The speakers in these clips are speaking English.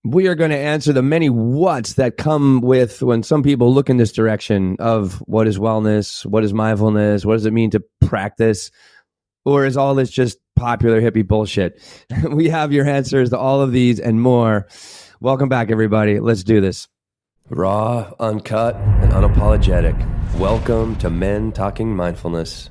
We are going to answer the many whats that come with when some people look in this direction of what is wellness, what is mindfulness, what does it mean to practice, or is all this just popular hippie bullshit? We have your answers to all of these and more. Welcome back, everybody. Let's do this. Raw, uncut, and unapologetic. Welcome to Men Talking Mindfulness.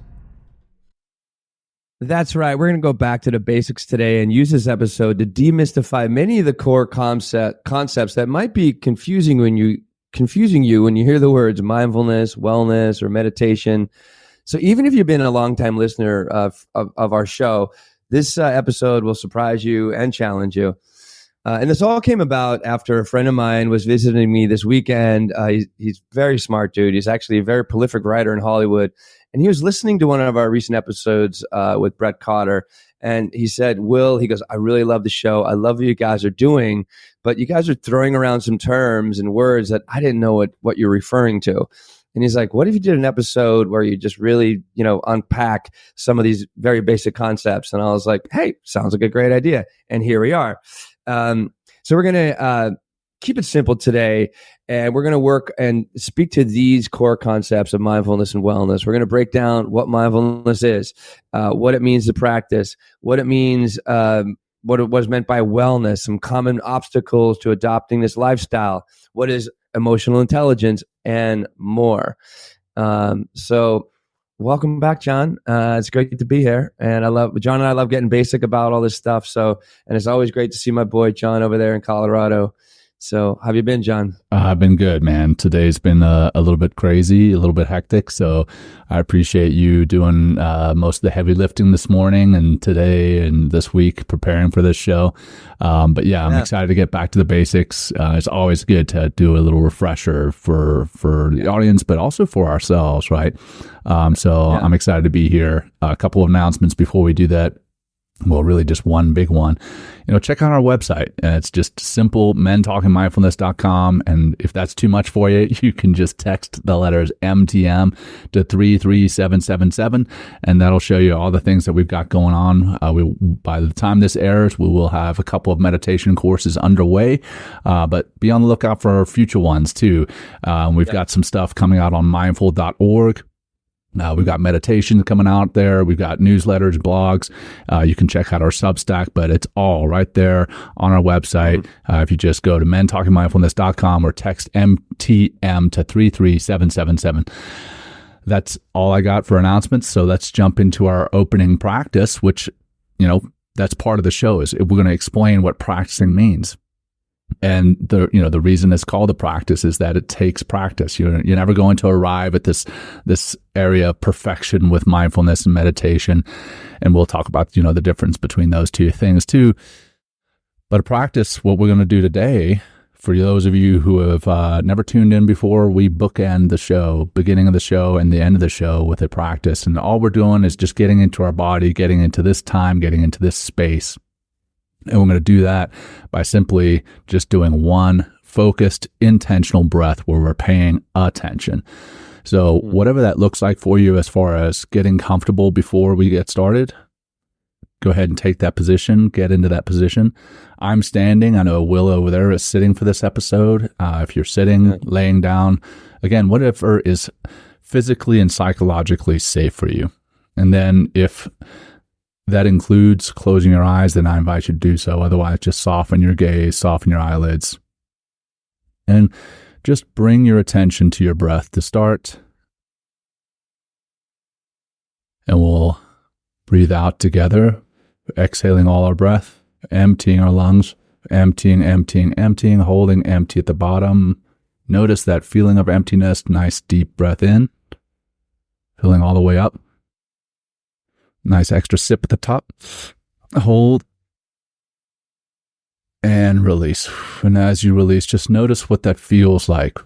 That's right. We're going to go back to the basics today and use this episode to demystify many of the core concepts that might be confusing you when you hear the words mindfulness, wellness, or meditation. So even if you've been a longtime listener of our show, this episode will surprise you and challenge you. And this all came about after a friend of mine was visiting me this weekend. He's a very smart dude. He's actually a very prolific writer in Hollywood. And he was listening to one of our recent episodes with Brett Cotter. And he said, Will, he goes, I really love the show. I love what you guys are doing, but you guys are throwing around some terms and words that I didn't know what you're referring to. And he's like, what if you did an episode where you just really, unpack some of these very basic concepts? And I was like, hey, sounds like a great idea. And here we are. So we're going to keep it simple today, and we're going to work and speak to these core concepts of mindfulness and wellness. We're going to break down what mindfulness is, what it means to practice, what it means, what it was meant by wellness, some common obstacles to adopting this lifestyle, what is emotional intelligence, and more. So welcome back, Jon. It's great to be here. And Jon and I love getting basic about all this stuff. So, and it's always great to see my boy, Jon, over there in Colorado. So how have you been, Jon? I've been good, man. Today's been a little bit crazy, a little bit hectic. So I appreciate you doing most of the heavy lifting this morning and today and this week preparing for this show. But yeah, I'm excited to get back to the basics. It's always good to do a little refresher for the audience, but also for ourselves, right? I'm excited to be here. A couple of announcements before we do that. Well, really just one big one. Check out our website. It's just simple, mentalkingmindfulness.com. And if that's too much for you, you can just text the letters MTM to 33777, and that'll show you all the things that we've got going on. By the time this airs, we will have a couple of meditation courses underway, but be on the lookout for our future ones too. We've got some stuff coming out on mindful.org. We've got meditation coming out there. We've got newsletters, blogs. You can check out our Substack, but it's all right there on our website. If you just go to mentalkingmindfulness.com or text MTM to 33777. That's all I got for announcements. So let's jump into our opening practice, which, that's part of the show is we're going to explain what practicing means. And the reason it's called a practice is that it takes practice. You're never going to arrive at this area of perfection with mindfulness and meditation. And we'll talk about, the difference between those two things too. But a practice, what we're going to do today, for those of you who have never tuned in before, we bookend the show, beginning of the show and the end of the show with a practice. And all we're doing is just getting into our body, getting into this time, getting into this space. And we're going to do that by simply just doing one focused, intentional breath where we're paying attention. So whatever that looks like for you as far as getting comfortable before we get started, go ahead and take that position, get into that position. I'm standing. I know Will over there is sitting for this episode. If you're sitting, laying down, again, whatever is physically and psychologically safe for you. And then if that includes closing your eyes, then I invite you to do so. Otherwise, just soften your gaze, soften your eyelids, and just bring your attention to your breath to start. And we'll breathe out together, exhaling all our breath, emptying our lungs, emptying, holding empty at the bottom. Notice that feeling of emptiness, nice deep breath in, filling all the way up. Nice extra sip at the top. Hold. And release. And as you release, just notice what that feels like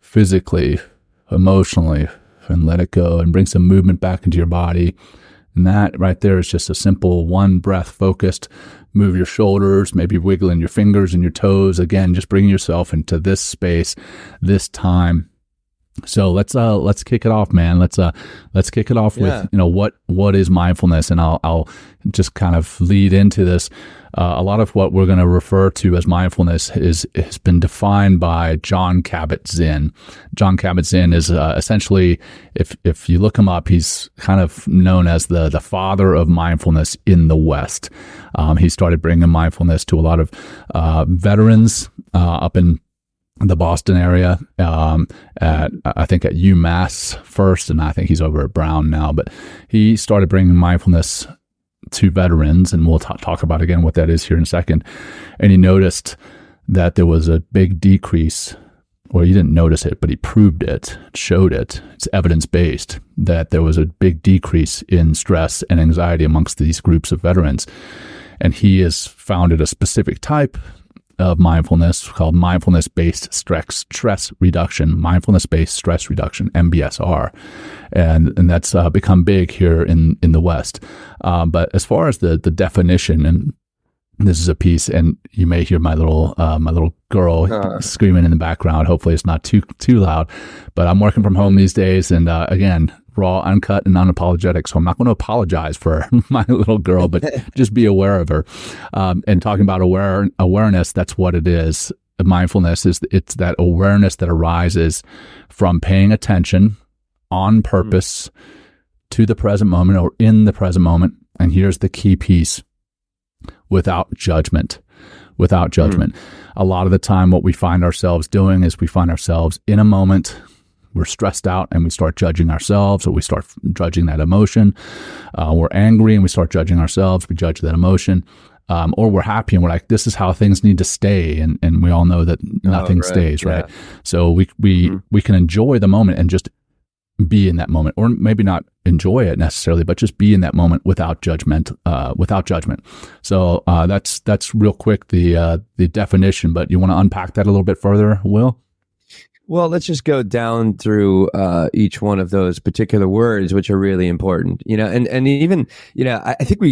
physically, emotionally, and let it go and bring some movement back into your body. And that right there is just a simple one breath focused. Move your shoulders, maybe wiggling your fingers and your toes. Again, just bring yourself into this space, this time. So let's kick it off, man. Let's kick it off with, what is mindfulness? And I'll just kind of lead into this. A lot of what we're going to refer to as mindfulness has been defined by Jon Kabat-Zinn. Jon Kabat-Zinn is essentially, if you look him up, he's kind of known as the father of mindfulness in the West. He started bringing mindfulness to a lot of veterans up in the Boston area, I think at UMass first, and I think he's over at Brown now. But he started bringing mindfulness to veterans, and we'll talk about again what that is here in a second. And he noticed that there was a big decrease, or he didn't notice it, but he proved it, showed it. It's evidence-based that there was a big decrease in stress and anxiety amongst these groups of veterans. And he has founded a specific type of mindfulness called mindfulness-based stress reduction, MBSR. And that's become big here in the West. But as far as the definition, and this is a piece, and you may hear my little girl screaming in the background. Hopefully it's not too loud, but I'm working from home these days. And again, raw, uncut, and unapologetic. So I'm not going to apologize for my little girl, but just be aware of her. And talking about awareness, that's what it is. Mindfulness it's that awareness that arises from paying attention on purpose to the present moment or in the present moment. And here's the key piece: without judgment. Without judgment. A lot of the time, what we find ourselves doing is we find ourselves in a moment. We're stressed out and we start judging ourselves, or we start judging that emotion. We're angry and we start judging ourselves. We judge that emotion. Or we're happy and we're like, this is how things need to stay. And we all know that nothing stays, right? Yeah. So we can enjoy the moment and just be in that moment, or maybe not enjoy it necessarily, but just be in that moment without judgment. So that's real quick, the definition, but you want to unpack that a little bit further, Will? Well, let's just go down through each one of those particular words, which are really important, and even, I think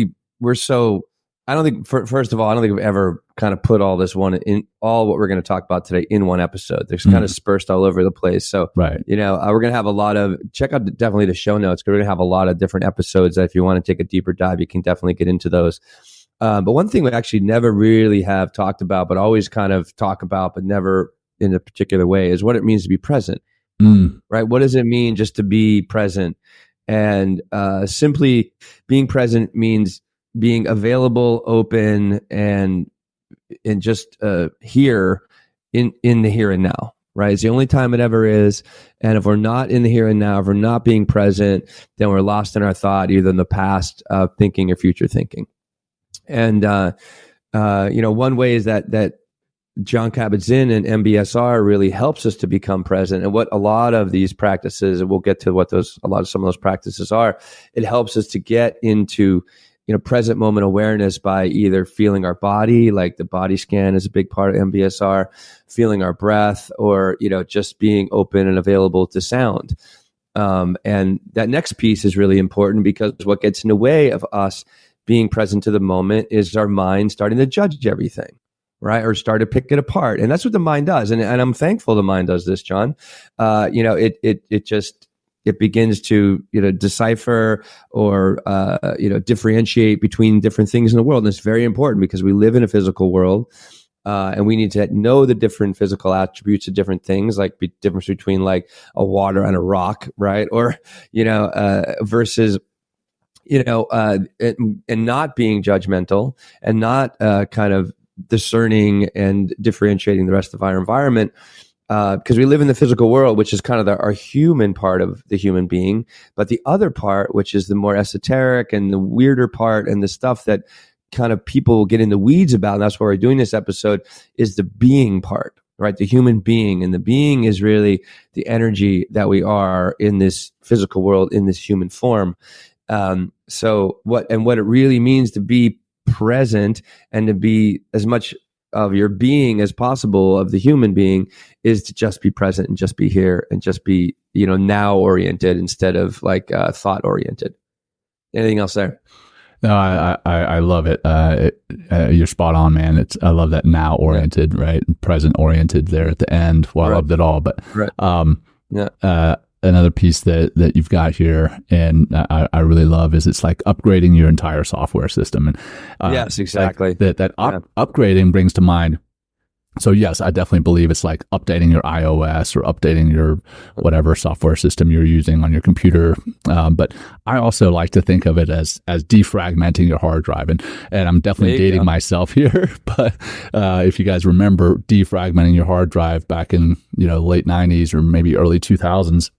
we're so, I don't think, first of all, I don't think we've ever kind of put all this one in all what we're going to talk about today in one episode. There's kind of dispersed all over the place. So, right. We're going to have a lot of, check out definitely the show notes. We're going to have a lot of different episodes that if you want to take a deeper dive, you can definitely get into those. But one thing we actually never really have talked about, but always kind of talk about, but never in a particular way, is what it means to be present, right? What does it mean just to be present? And simply being present means being available, open, and just here in the here and now, right? It's the only time it ever is. And if we're not in the here and now, if we're not being present, then we're lost in our thought, either in the past thinking or future thinking. And one way is that Jon Kabat-Zinn and MBSR really helps us to become present. And what a lot of these practices, and we'll get to what some of those practices are, it helps us to get into present moment awareness by either feeling our body, like the body scan is a big part of MBSR, feeling our breath, or just being open and available to sound. And that next piece is really important, because what gets in the way of us being present to the moment is our mind starting to judge everything, right? Or start to pick it apart. And that's what the mind does. And I'm thankful the mind does this, John. It begins to, decipher or, differentiate between different things in the world. And it's very important, because we live in a physical world, and we need to know the different physical attributes of different things, like the difference between like a water and a rock, right? Or, versus, and not being judgmental and not kind of discerning and differentiating the rest of our environment. Because we live in the physical world, which is kind of our human part of the human being. But the other part, which is the more esoteric and the weirder part, and the stuff that kind of people get in the weeds about, and that's why we're doing this episode, is the being part, right? The human being. And the being is really the energy that we are in this physical world, in this human form. So what it really means to be present and to be as much of your being as possible, of the human being, is to just be present and just be here and just be, now oriented instead of like thought oriented. Anything else there? No, I love it. You're spot on, man. I love that now oriented, right? Present oriented there at the end. Well, I loved it all, but another piece that you've got here, and I really love, is it's like upgrading your entire software system. And yes, exactly. Like upgrading brings to mind. So yes, I definitely believe it's like updating your iOS or updating your whatever software system you're using on your computer. But I also like to think of it as defragmenting your hard drive. And I'm definitely dating myself here. But if you guys remember defragmenting your hard drive back in, late 90s or maybe early 2000s,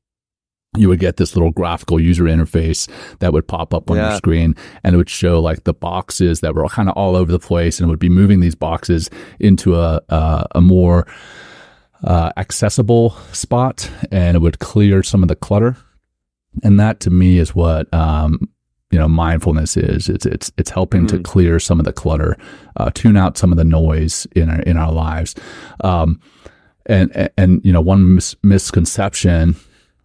you would get this little graphical user interface that would pop up on your screen, and it would show like the boxes that were kind of all over the place, and it would be moving these boxes into a more accessible spot, and it would clear some of the clutter. And that to me is what mindfulness is. It's helping to clear some of the clutter, tune out some of the noise in our lives. And one misconception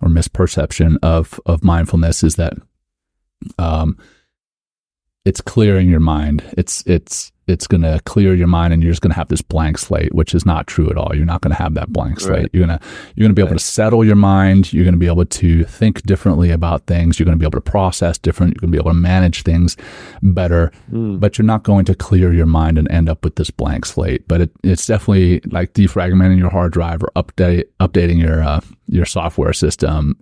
or misperception of mindfulness is that it's clearing your mind. It's going to clear your mind, and you're just going to have this blank slate, which is not true at all. You're not going to have that blank slate. Right. You're going to be able to settle your mind. You're going to be able to think differently about things. You're going to be able to process different. You're going to be able to manage things better, but you're not going to clear your mind and end up with this blank slate. But it's definitely like defragmenting your hard drive or updating your software system,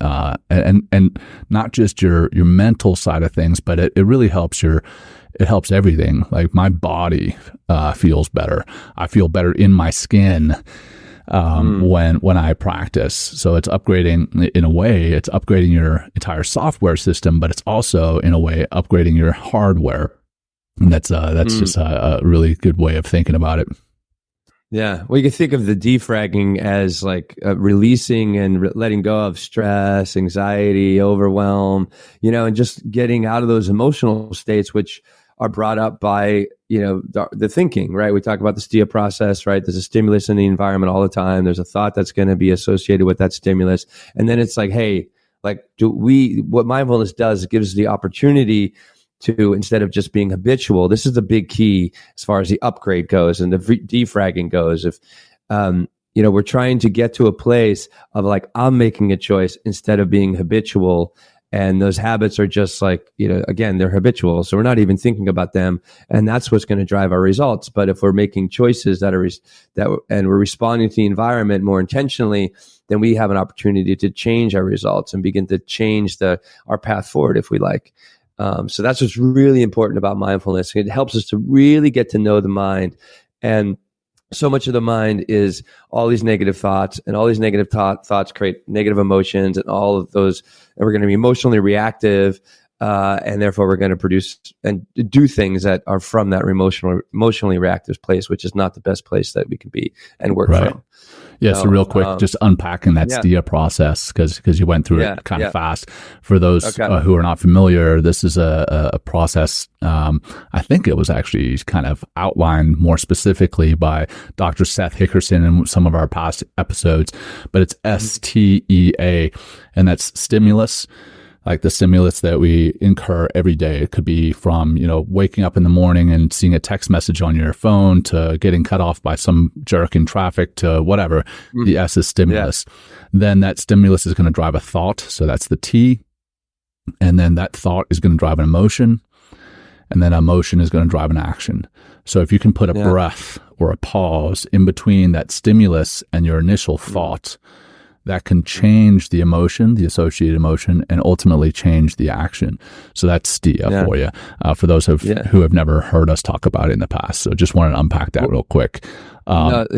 and not just your mental side of things, but it really helps it helps everything. Like my body feels better. I feel better in my skin when I practice. So it's upgrading, in a way, it's upgrading your entire software system, but it's also in a way upgrading your hardware. And that's just a really good way of thinking about it. Yeah. Well, you can think of the defragging as like releasing and letting go of stress, anxiety, overwhelm, and just getting out of those emotional states, which are brought up by, the thinking, right? We talk about the STIA process, right? There's a stimulus in the environment all the time. There's a thought that's going to be associated with that stimulus. And then it's like, hey, like, what mindfulness does, it gives us the opportunity to, instead of just being habitual, this is the big key as far as the upgrade goes and the defragging goes. If, we're trying to get to a place of like, I'm making a choice instead of being habitual. And those habits are just like, again, they're habitual. So we're not even thinking about them. And that's what's going to drive our results. But if we're making choices and we're responding to the environment more intentionally, then we have an opportunity to change our results and begin to change our path forward, if we like. So that's what's really important about mindfulness. It helps us to really get to know the mind. And so much of the mind is all these negative thoughts, and all these negative thoughts create negative emotions, and all of those, and we're going to be emotionally reactive, and therefore we're going to produce and do things that are from that emotionally reactive place, which is not the best place that we can be and work from. Yeah, so real quick, just unpacking that STIA process, because you went through it kind of fast. For those who are not familiar, this is a process, I think it was actually kind of outlined more specifically by Dr. Seth Hickerson in some of our past episodes, but it's STEA, and that's stimulus. Like the stimulus that we incur every day. It could be from, waking up in the morning and seeing a text message on your phone, to getting cut off by some jerk in traffic, to whatever. The S is stimulus. Then that stimulus is going to drive a thought. So that's the T. And then that thought is going to drive an emotion. And then emotion is going to drive an action. So if you can put a breath or a pause in between that stimulus and your initial thought, that can change the emotion, the associated emotion, and ultimately change the action. So that's STIA for you, for those who have never heard us talk about it in the past. So just wanted to unpack that real quick. But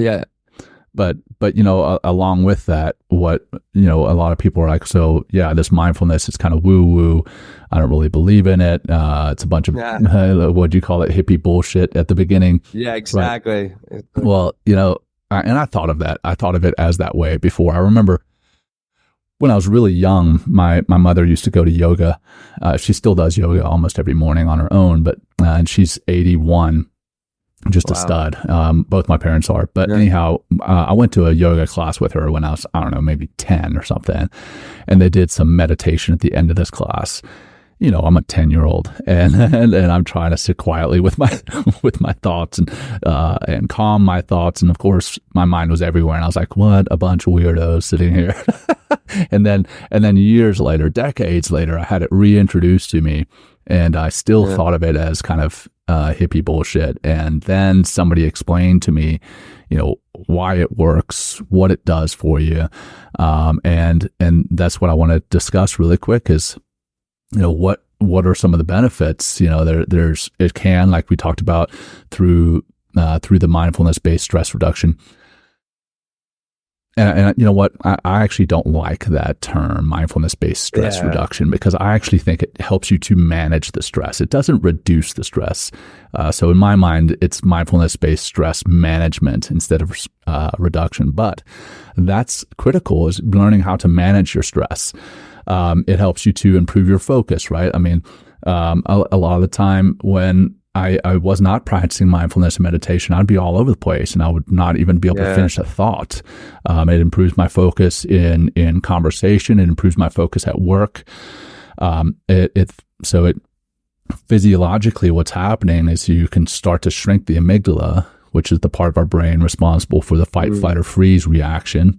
along with that, what, a lot of people are like, so this mindfulness is kind of woo-woo. I don't really believe in it. It's a bunch of, what do you call it, hippie bullshit at the beginning. Yeah, exactly. Right? Well, and I thought of that. I thought of it as that way before. I remember when I was really young, my mother used to go to yoga. She still does yoga almost every morning on her own, but and she's 81, just a stud. Both my parents are. But anyhow, I went to a yoga class with her when I was, I don't know, maybe 10 or something. And they did some meditation at the end of this class. I'm a 10-year-old and I'm trying to sit quietly with my with my thoughts and calm my thoughts. And of course, my mind was everywhere. And I was like, what a bunch of weirdos sitting here. and then years later, decades later, I had it reintroduced to me, and I still thought of it as kind of hippie bullshit. And then somebody explained to me, why it works, what it does for you. And that's what I want to discuss really quick is, what are some of the benefits? It can, like we talked about, through the mindfulness based stress reduction. And you know what? I actually don't like that term, mindfulness-based stress reduction, because I actually think it helps you to manage the stress. It doesn't reduce the stress. So in my mind, it's mindfulness-based stress management instead of reduction. But that's critical, is learning how to manage your stress. It helps you to improve your focus, right? I mean, a lot of the time when I was not practicing mindfulness and meditation, I'd be all over the place and I would not even be able to finish a thought. It improves my focus in conversation. It improves my focus at work. So physiologically, what's happening is you can start to shrink the amygdala, which is the part of our brain responsible for the fight, flight, or freeze reaction.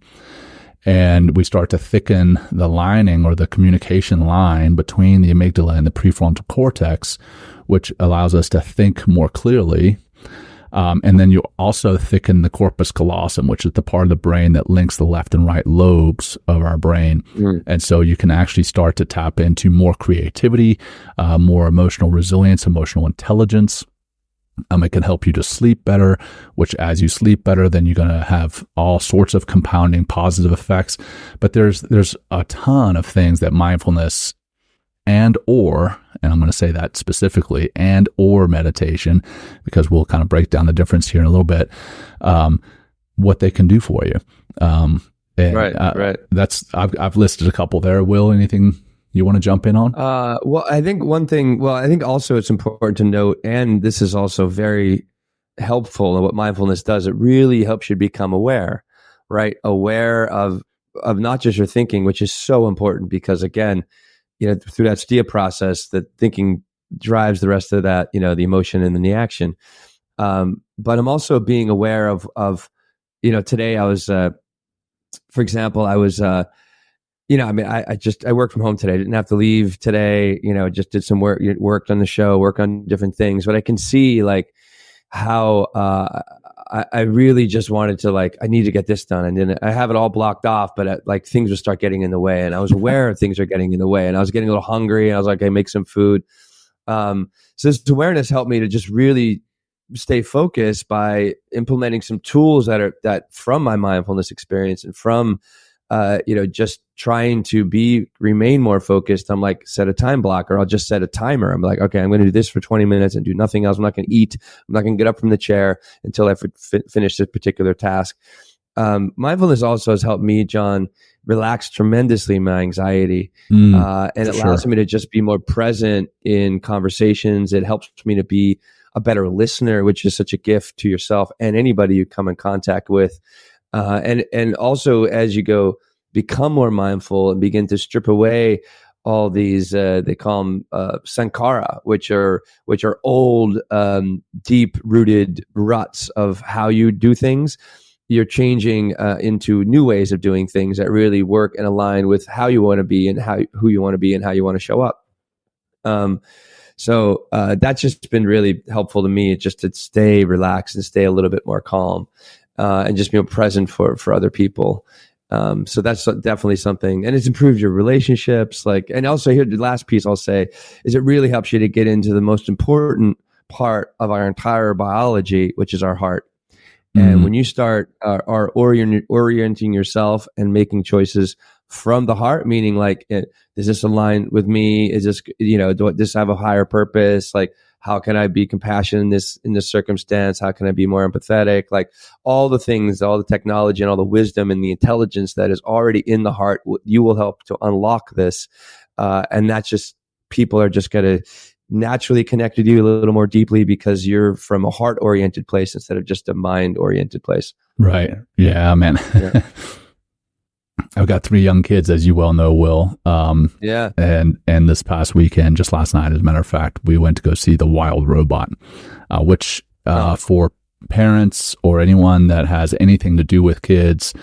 And we start to thicken the lining or the communication line between the amygdala and the prefrontal cortex, which allows us to think more clearly. And then you also thicken the corpus callosum, which is the part of the brain that links the left and right lobes of our brain. And so you can actually start to tap into more creativity, more emotional resilience, emotional intelligence. It can help you to sleep better, which as you sleep better, then you're going to have all sorts of compounding positive effects. But there's a ton of things that mindfulness and I'm going to say that specifically, and or meditation, because we'll kind of break down the difference here in a little bit, what they can do for you. Right. I've listed a couple there. Will, anything you want to jump in on? I think also it's important to note, and this is also very helpful in what mindfulness does. It really helps you become aware, right? Aware of not just your thinking, which is so important because, again, through that STIA process, that thinking drives the rest of that, the emotion and then the action. But I'm also being aware of today I was, for example, I was, I worked from home today. I didn't have to leave today. Just did some work, worked on the show, work on different things. But I can see like how I really just wanted to I need to get this done, and then I have it all blocked off. But things would start getting in the way, and I was aware of things are getting in the way, and I was getting a little hungry, and I was like, "Hey, make some food." So this awareness helped me to just really stay focused by implementing some tools that from my mindfulness experience and from just trying to remain more focused. I'm like, set a time blocker. I'll just set a timer. I'm like, okay, I'm going to do this for 20 minutes and do nothing else. I'm not going to eat. I'm not going to get up from the chair until I finish this particular task. Mindfulness also has helped me, John, relax tremendously my anxiety. And it allows me to just be more present in conversations. It helps me to be a better listener, which is such a gift to yourself and anybody you come in contact with. And also as you become more mindful and begin to strip away all these, they call them sankhara, which are old, deep rooted ruts of how you do things. You're changing into new ways of doing things that really work and align with how you want to be and who you want to be and how you want to show up. So that's just been really helpful to me, just to stay relaxed and stay a little bit more calm. And just be present for other people. So that's definitely something, and it's improved your relationships. And also here, the last piece I'll say is it really helps you to get into the most important part of our entire biology, which is our heart. And when you start orienting yourself and making choices from the heart, meaning does this align with me? Is this, does this have a higher purpose? How can I be compassionate in this circumstance? How can I be more empathetic? All the things, all the technology and all the wisdom and the intelligence that is already in the heart, you will help to unlock this. And that's just, people are just going to naturally connect with you a little more deeply because you're from a heart-oriented place instead of just a mind-oriented place. Right. Yeah, man. I've got 3 young kids, as you well know, Will. Yeah. And this past weekend, just last night, as a matter of fact, we went to go see The Wild Robot, which for parents or anyone that has anything to do with kids,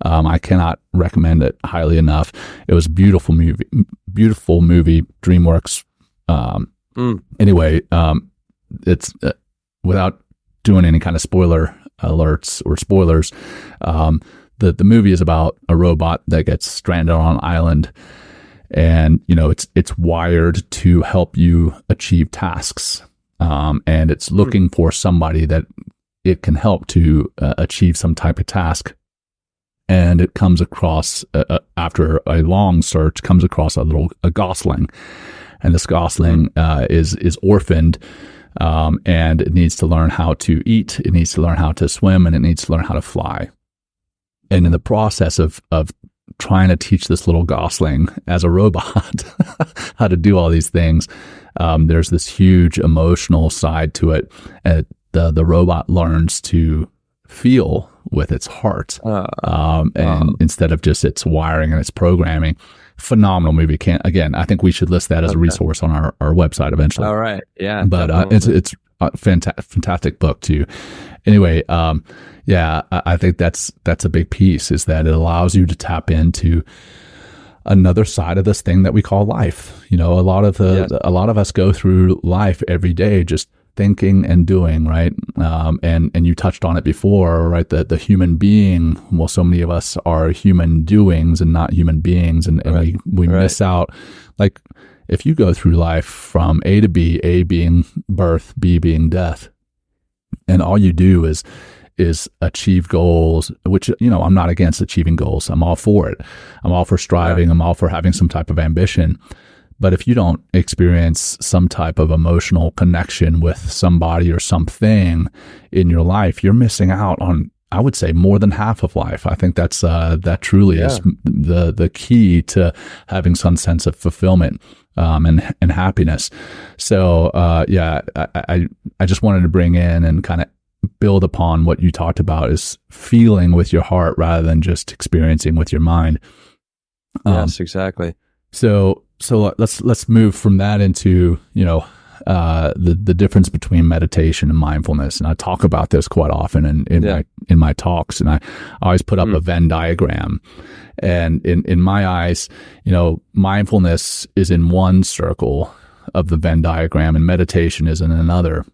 I cannot recommend it highly enough. It was a beautiful movie, DreamWorks. Anyway, it's without doing any kind of spoiler alerts or spoilers. The movie is about a robot that gets stranded on an island, and it's wired to help you achieve tasks, and it's looking for somebody that it can help to achieve some type of task. And it comes across after a long search, comes across a gosling, and this gosling is orphaned. And it needs to learn how to eat, it needs to learn how to swim, and it needs to learn how to fly. And in the process of trying to teach this little gosling as a robot how to do all these things, there's this huge emotional side to it. The robot learns to feel with its heart, instead of just its wiring and its programming. Phenomenal movie. I think we should list that as a resource on our website eventually. All right. Yeah. But it's a fantastic book too. Anyway, I think that's a big piece, is that it allows you to tap into another side of this thing that we call life. A lot of a lot of us go through life every day just thinking and doing, right? And you touched on it before, right? The human being, well, so many of us are human doings and not human beings. And we miss out. Like, if you go through life from A to B, A being birth, B being death, and all you do is achieve goals, which, I'm not against achieving goals. I'm all for it. I'm all for striving. I'm all for having some type of ambition. But if you don't experience some type of emotional connection with somebody or something in your life, you're missing out on, I would say, more than half of life. I think that truly is the key to having some sense of fulfillment and happiness. So I just wanted to bring in and kind of build upon what you talked about, is feeling with your heart rather than just experiencing with your mind. Yes, exactly. So let's move from that into, the difference between meditation and mindfulness. And I talk about this quite often in my talks, and I always put up a Venn diagram. And in my eyes, mindfulness is in one circle of the Venn diagram and meditation is in another.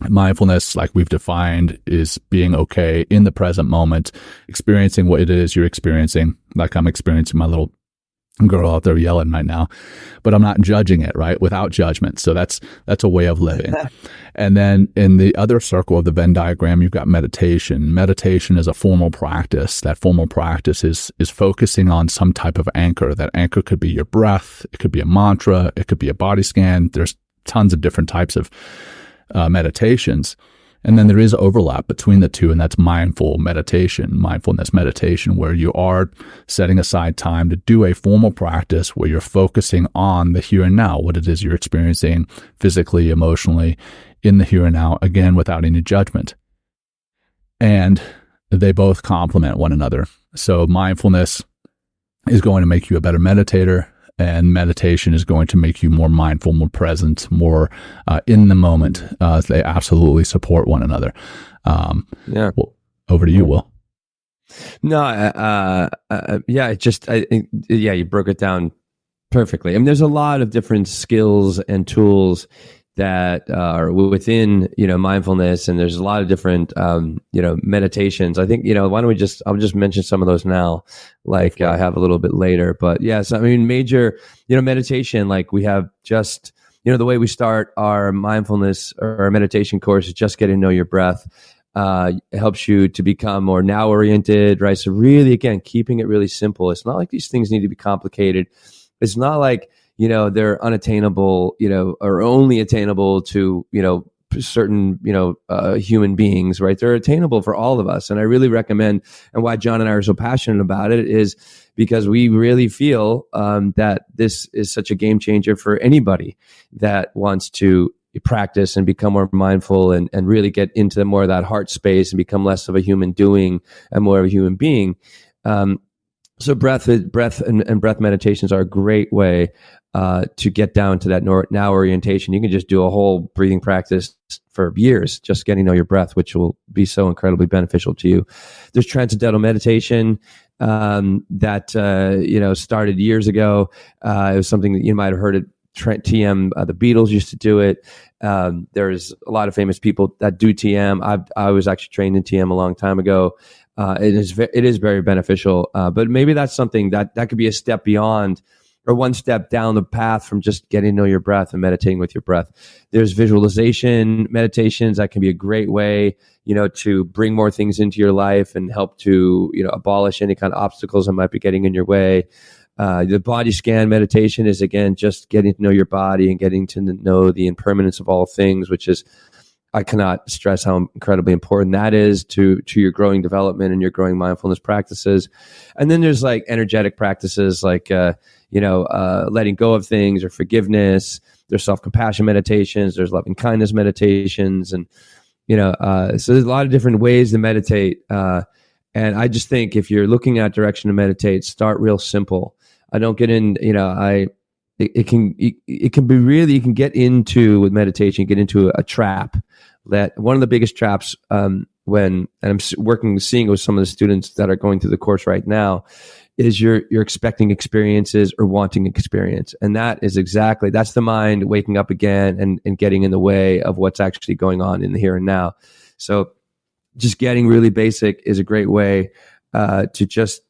Mindfulness, like we've defined, is being okay in the present moment, experiencing what it is you're experiencing, like I'm experiencing my little girl out there yelling right now, but I'm not judging it, right? Without judgment. So that's a way of living. And then in the other circle of the Venn diagram, you've got meditation. Meditation is a formal practice. That formal practice is focusing on some type of anchor. That anchor could be your breath. It could be a mantra. It could be a body scan. There's tons of different types of meditations. And then there is overlap between the two, and that's mindfulness meditation, where you are setting aside time to do a formal practice where you're focusing on the here and now, what it is you're experiencing physically, emotionally, in the here and now, again, without any judgment. And they both complement one another. So mindfulness is going to make you a better meditator, and meditation is going to make you more mindful, more present, more in the moment. They absolutely support one another. Well, over to you, Will. No, you broke it down perfectly. I mean, there's a lot of different skills and tools that are within, mindfulness, and there's a lot of different, meditations. I think, why don't I'll just mention some of those now, like I have a little bit later, but yes, I mean, major, meditation, like we have just, the way we start our mindfulness or our meditation course is just getting to know your breath. It helps you to become more now oriented, right? So really, again, keeping it really simple. It's not like these things need to be complicated. It's not like, they're unattainable, or only attainable to, certain, human beings, right? They're attainable for all of us. And I really recommend, and why Jon and I are so passionate about it, is because we really feel that this is such a game changer for anybody that wants to practice and become more mindful and really get into more of that heart space and become less of a human doing and more of a human being. So breath and breath meditations are a great way to get down to that now orientation. You can just do a whole breathing practice for years, just getting to know your breath, which will be so incredibly beneficial to you. There's transcendental meditation that started years ago. It was something that you might have heard it. TM, the Beatles used to do it. There's a lot of famous people that do TM. I was actually trained in TM a long time ago. It is very beneficial, but maybe that's something that could be a step beyond, or one step down the path from just getting to know your breath and meditating with your breath. There's visualization meditations that can be a great way, to bring more things into your life and help to, abolish any kind of obstacles that might be getting in your way. The body scan meditation is, again, just getting to know your body and getting to know the impermanence of all things, which is, I cannot stress how incredibly important that is to your growing development and your growing mindfulness practices. And then there's like energetic practices like, letting go of things or forgiveness. There's self-compassion meditations. There's loving kindness meditations. And, so there's a lot of different ways to meditate. And I just think if you're looking at direction to meditate, start real simple. I don't get in, it can be really, you can get into with meditation, get into a trap. That one of the biggest traps and I'm seeing with some of the students that are going through the course right now, is you're expecting experiences or wanting experience. And that's the mind waking up again and getting in the way of what's actually going on in the here and now. So just getting really basic is a great way to just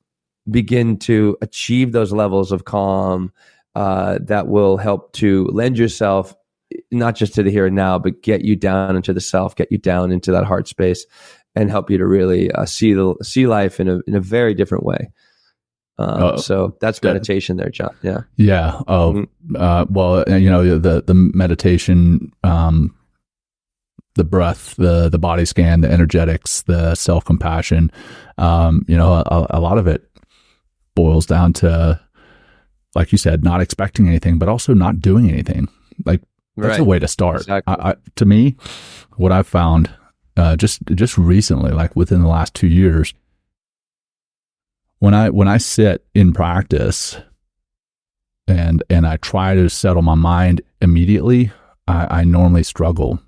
begin to achieve those levels of calm that will help to lend yourself not just to the here and now, but get you down into the self, get you down into that heart space, and help you to really see life in a very different way. So that's meditation there, Jon. Yeah. Yeah. Oh, well, the meditation, the breath, the body scan, the energetics, the self-compassion, a lot of it boils down to, like you said, not expecting anything, but also not doing anything. Like, that's a way to start. Exactly. To me, what I've found just recently, like within the last 2 years, when I sit in practice and I try to settle my mind immediately, I normally struggle.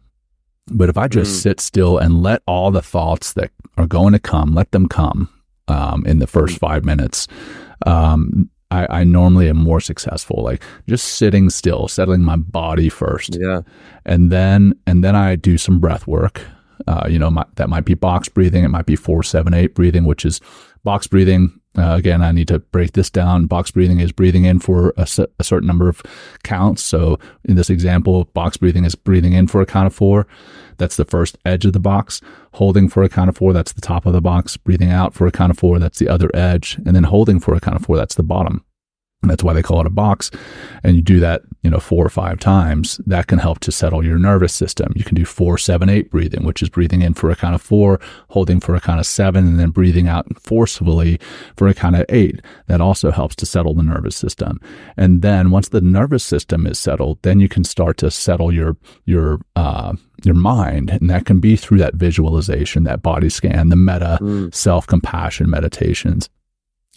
But if I just sit still and let all the thoughts that are going to come, let them come in the first 5 minutes, I normally am more successful, like just sitting still, settling my body first. Yeah. And then I do some breath work. That might be box breathing. It might be 4-7-8 breathing, which is box breathing. Again, I need to break this down. Box breathing is breathing in for a certain number of counts. So in this example, box breathing is breathing in for a count of 4. That's the first edge of the box. Holding for a count of 4, that's the top of the box. Breathing out for a count of 4, that's the other edge. And then holding for a count of 4, that's the bottom. And that's why they call it a box. And you do that, 4 or 5 times. That can help to settle your nervous system. You can do 4-7-8 breathing, which is breathing in for a count of 4, holding for a count of 7, and then breathing out forcefully for a count of 8. That also helps to settle the nervous system. And then once the nervous system is settled, then you can start to settle your mind. And that can be through that visualization, that body scan, the metta self-compassion meditations.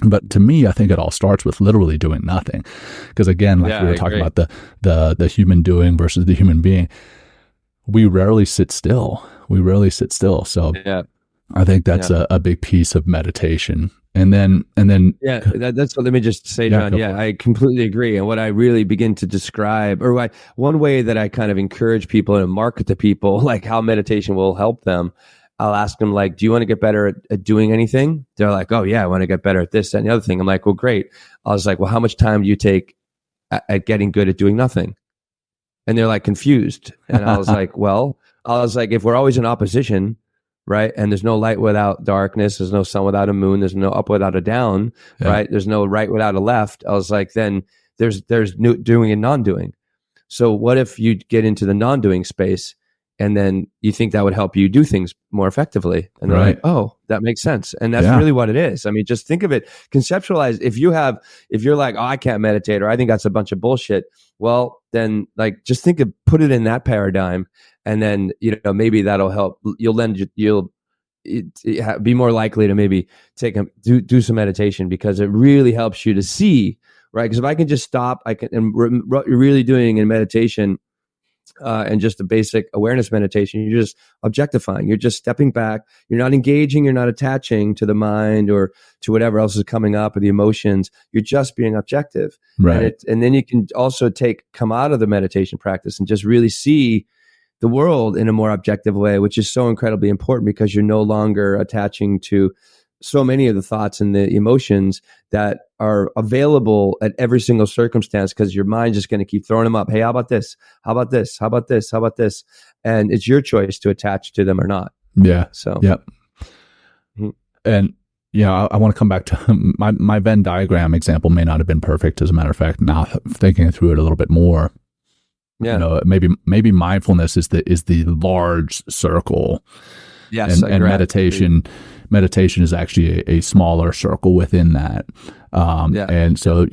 But to me, I think it all starts with literally doing nothing. Because again, like we were talking about the human doing versus the human being, we rarely sit still. So I think that's a big piece of meditation. And then that's what, let me just say, Jon. I completely agree. And what I really begin to describe, one way that I kind of encourage people and market to people, like how meditation will help them, I'll ask them, like, do you want to get better at doing anything? They're like, oh yeah, I want to get better at this, that, and the other thing. I'm like, well, great. I was like, well, how much time do you take at getting good at doing nothing? And they're like confused. And I was like, if we're always in opposition, right? And there's no light without darkness. There's no sun without a moon. There's no up without a down, right? There's no right without a left. I was like, then there's doing and non-doing. So what if you get into the non-doing space, and then you think that would help you do things more effectively? And they're like, oh, that makes sense. And that's really what it is. I mean, just think of it, conceptualize. If you're like, oh, I can't meditate, or I think that's a bunch of bullshit. Well, then just put it in that paradigm. And then, maybe that'll help. be more likely to maybe do some meditation, because it really helps you to see, right? Because if I can just stop, and what you're really doing in meditation, and just a basic awareness meditation, you're just objectifying. You're just stepping back. You're not engaging. You're not attaching to the mind or to whatever else is coming up or the emotions. You're just being objective. Right. And then you can also come out of the meditation practice and just really see the world in a more objective way, which is so incredibly important, because you're no longer attaching to so many of the thoughts and the emotions that are available at every single circumstance, because your mind's just going to keep throwing them up. Hey, how about this? How about this? How about this? How about this? And it's your choice to attach to them or not. Yeah. So, yeah. Mm-hmm. And I want to come back to my Venn diagram example. May not have been perfect, as a matter of fact. Now thinking through it a little bit more, maybe mindfulness is the large circle. Yes, and meditation is actually a smaller circle within that. And so,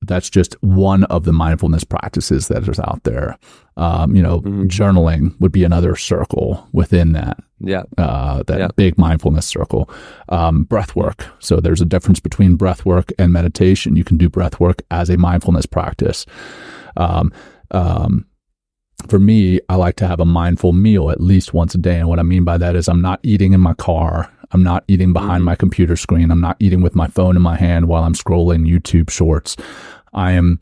that's just one of the mindfulness practices that is out there. Journaling would be another circle within that. Big mindfulness circle. Breath work. So there's a difference between breath work and meditation. You can do breath work as a mindfulness practice. For me, I like to have a mindful meal at least once a day. And what I mean by that is I'm not eating in my car. I'm not eating behind my computer screen. I'm not eating with my phone in my hand while I'm scrolling YouTube shorts. I am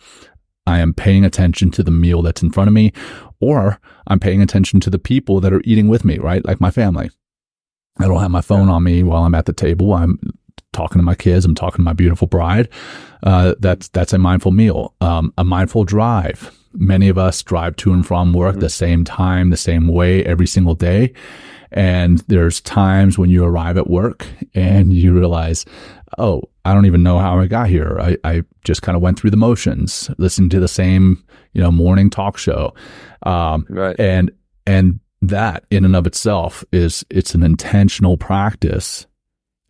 paying attention to the meal that's in front of me, or I'm paying attention to the people that are eating with me, right? Like my family. I don't have my phone on me while I'm at the table. I'm talking to my kids. I'm talking to my beautiful bride. That's a mindful meal. A mindful drive. Many of us drive to and from work the same time, the same way every single day. And there's times when you arrive at work and you realize, oh, I don't even know how I got here. I just kind of went through the motions, listened to the same, morning talk show. Right. And that in and of itself it's an intentional practice.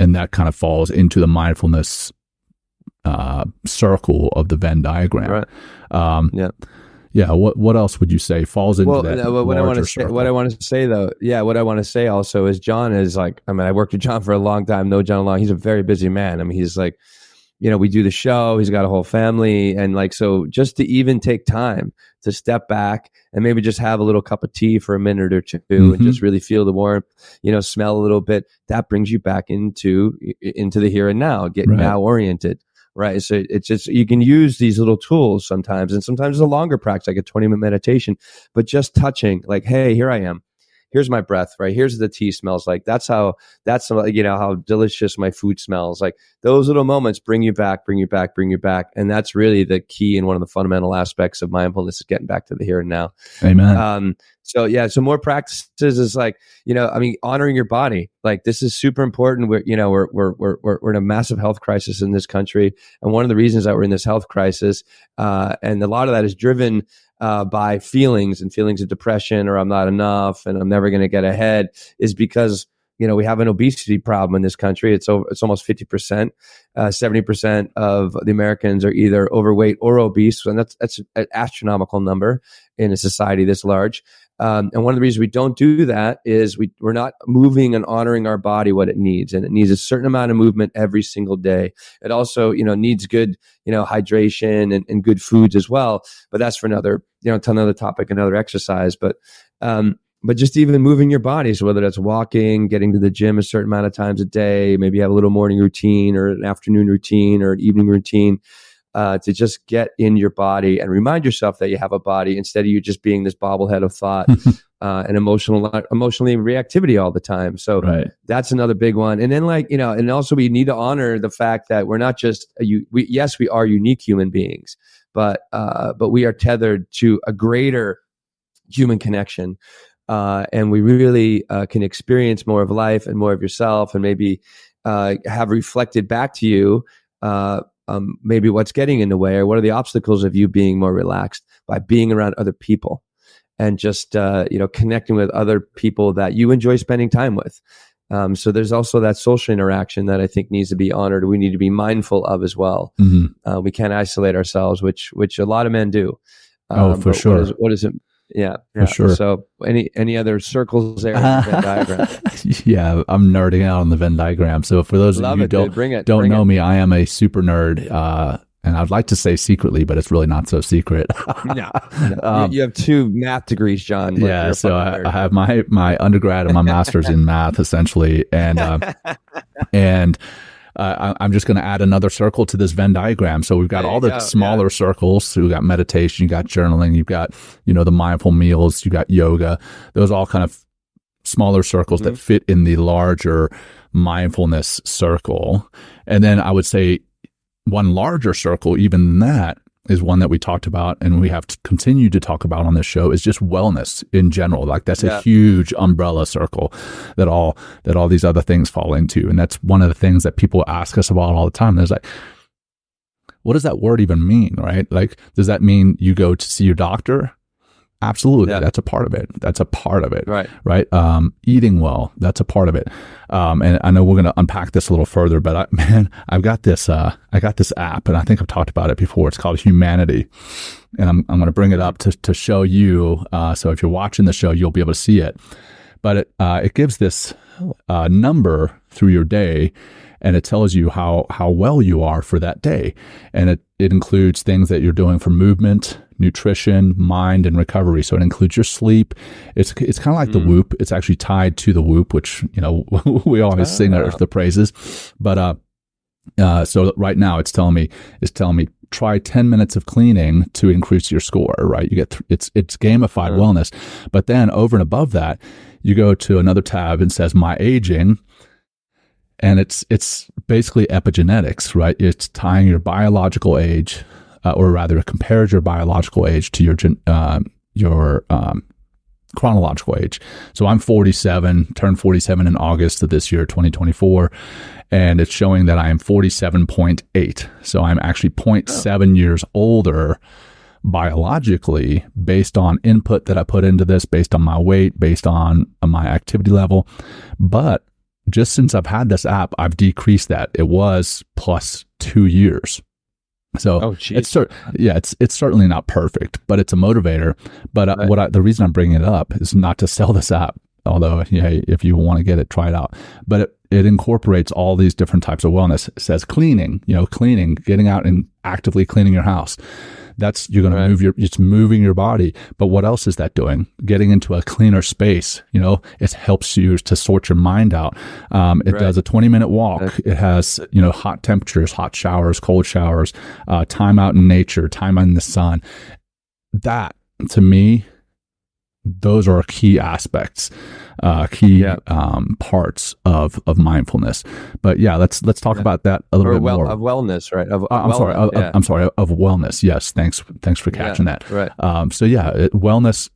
And that kind of falls into the mindfulness circle of the Venn diagram. Right. What else would you say falls into that? What I want to say also is Jon is like, I worked with Jon for a long time, know Jon long. He's a very busy man. He's like, we do the show, he's got a whole family. And so just to even take time to step back and maybe just have a little cup of tea for a minute or two and just really feel the warmth, smell a little bit, that brings you back into the here and now, get now oriented. Right. So it's just, you can use these little tools sometimes, and sometimes it's a longer practice, like a 20-minute meditation, but just touching, like, hey, here I am. Here's my breath, right? Here's the tea smells like. That's how delicious my food smells. Like those little moments bring you back. And that's really the key and one of the fundamental aspects of mindfulness, is getting back to the here and now. Amen. So more practices is like, honoring your body. Like this is super important. We're in a massive health crisis in this country. And one of the reasons that we're in this health crisis, and a lot of that is driven by feelings of depression, or I'm not enough and I'm never going to get ahead, is because, we have an obesity problem in this country. It's almost 50%. 70% of the Americans are either overweight or obese. And that's an astronomical number in a society this large. And one of the reasons we don't do that is we're not moving and honoring our body what it needs. And it needs a certain amount of movement every single day. It also, needs good, hydration and good foods as well. But that's for another topic, another exercise. But just even moving your body. So whether that's walking, getting to the gym a certain amount of times a day, maybe you have a little morning routine or an afternoon routine or an evening routine, to just get in your body and remind yourself that you have a body, instead of you just being this bobblehead of thought and emotionally reactivity all the time. So that's another big one. And then and also we need to honor the fact that we're not just we are unique human beings, but we are tethered to a greater human connection. And we really can experience more of life and more of yourself, and maybe have reflected back to you maybe what's getting in the way, or what are the obstacles of you being more relaxed, by being around other people and just connecting with other people that you enjoy spending time with. So there's also that social interaction that I think needs to be honored. We need to be mindful of as well. We can't isolate ourselves, which a lot of men do. For sure. What is it? Yeah. For sure. So any other circles there in the Venn diagram? Yeah, I'm nerding out on the Venn diagram. So for those of you who don't know me, I am a super nerd. And I'd like to say secretly, but it's really not so secret. No. You have 2 math degrees, John. Yeah, so I have my undergrad and my master's in math, essentially, and I'm just going to add another circle to this Venn diagram. So we've got all the smaller circles. So we've got meditation, you got journaling, you've got the mindful meals, you got yoga. Those all kind of smaller circles that fit in the larger mindfulness circle. And then I would say one larger circle, even than that, is one that we talked about and we have to continue to talk about on this show, is just wellness in general. Like that's a huge umbrella circle that all these other things fall into. And that's one of the things that people ask us about all the time. There's like, what does that word even mean, right? Like, does that mean you go to see your doctor? Absolutely. Yeah. That's a part of it. Right. Eating well, that's a part of it. And I know we're going to unpack this a little further, but I've got this app, and I think I've talked about it before. It's called Humanity. And I'm going to bring it up to show you. So if you're watching the show, you'll be able to see it, but it gives this, number through your day, and it tells you how well you are for that day. And it includes things that you're doing for movement, nutrition, mind, and recovery. So it includes your sleep. It's kind of like the Whoop. It's actually tied to the Whoop, which, we always sing the praises. But so right now it's telling me try 10 minutes of cleaning to increase your score, right? You get it's gamified wellness. But then over and above that, you go to another tab and says my aging. And it's basically epigenetics, right? It's tying your biological age, or rather, it compares your biological age to your chronological age. So I'm 47, turned 47 in August of this year, 2024, and it's showing that I am 47.8. So I'm actually 0.7 years older biologically, based on input that I put into this, based on my weight, based on my activity level. But just since I've had this app, I've decreased that. It was plus 2 years. So it's certainly not perfect, but it's a motivator. But the reason I'm bringing it up is not to sell this app, although if you want to get it, try it out. But it incorporates all these different types of wellness. It says cleaning, getting out and actively cleaning your house. That's, you're going to it's moving your body. But what else is that doing? Getting into a cleaner space. It helps you to sort your mind out. It does a 20-minute walk. It has, hot temperatures, hot showers, cold showers, time out in nature, time out in the sun. That, to me, those are key aspects, parts of mindfulness. But let's talk about that a little bit more. Of wellness, right? I'm sorry, of wellness. Yes, thanks for catching that. Right. Wellness,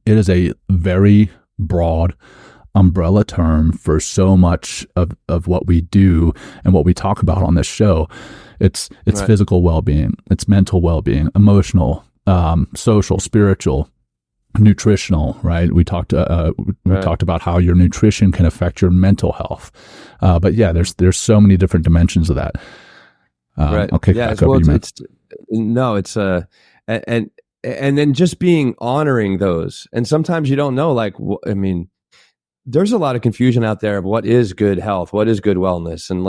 it is a very broad umbrella term for so much of what we do and what we talk about on this show. It's physical well-being, it's mental well-being, emotional, social, spiritual, nutritional, right? We talked about how your nutrition can affect your mental health. But there's so many different dimensions of that. Okay. And then just honoring those. And sometimes you don't know, there's a lot of confusion out there of what is good health, what is good wellness. And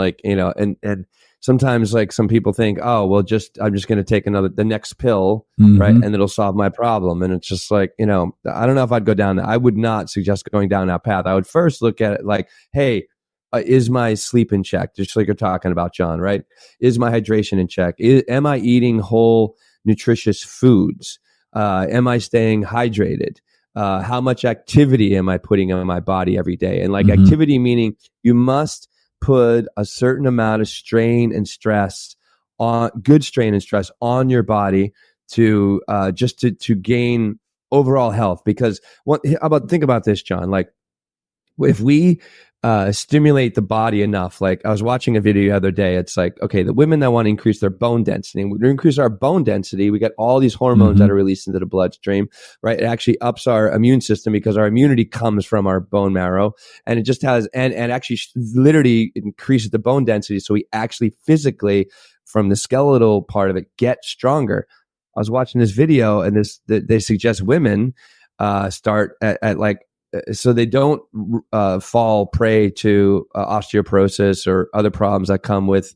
and sometimes some people think, I'm just going to take the next pill, right? And it'll solve my problem. And it's just I don't know if I'd go down that. I would not suggest going down that path. I would first look at it hey, is my sleep in check? Just like you're talking about, John, right? Is my hydration in check? Am I eating whole, nutritious foods? Am I staying hydrated? How much activity am I putting on my body every day? And activity meaning you must put a certain amount of strain and stress on your body to gain overall health. Because think about this, John. If we stimulate the body enough, I was watching a video the other day. It's the women that want to increase their bone density, and to increase our bone density, we get all these hormones that are released into the bloodstream, right? It actually ups our immune system because our immunity comes from our bone marrow, and it just has, and actually literally increases the bone density. So we actually physically, from the skeletal part of it, get stronger. was watching this video, and they suggest women start at like, so they don't fall prey to osteoporosis or other problems that come with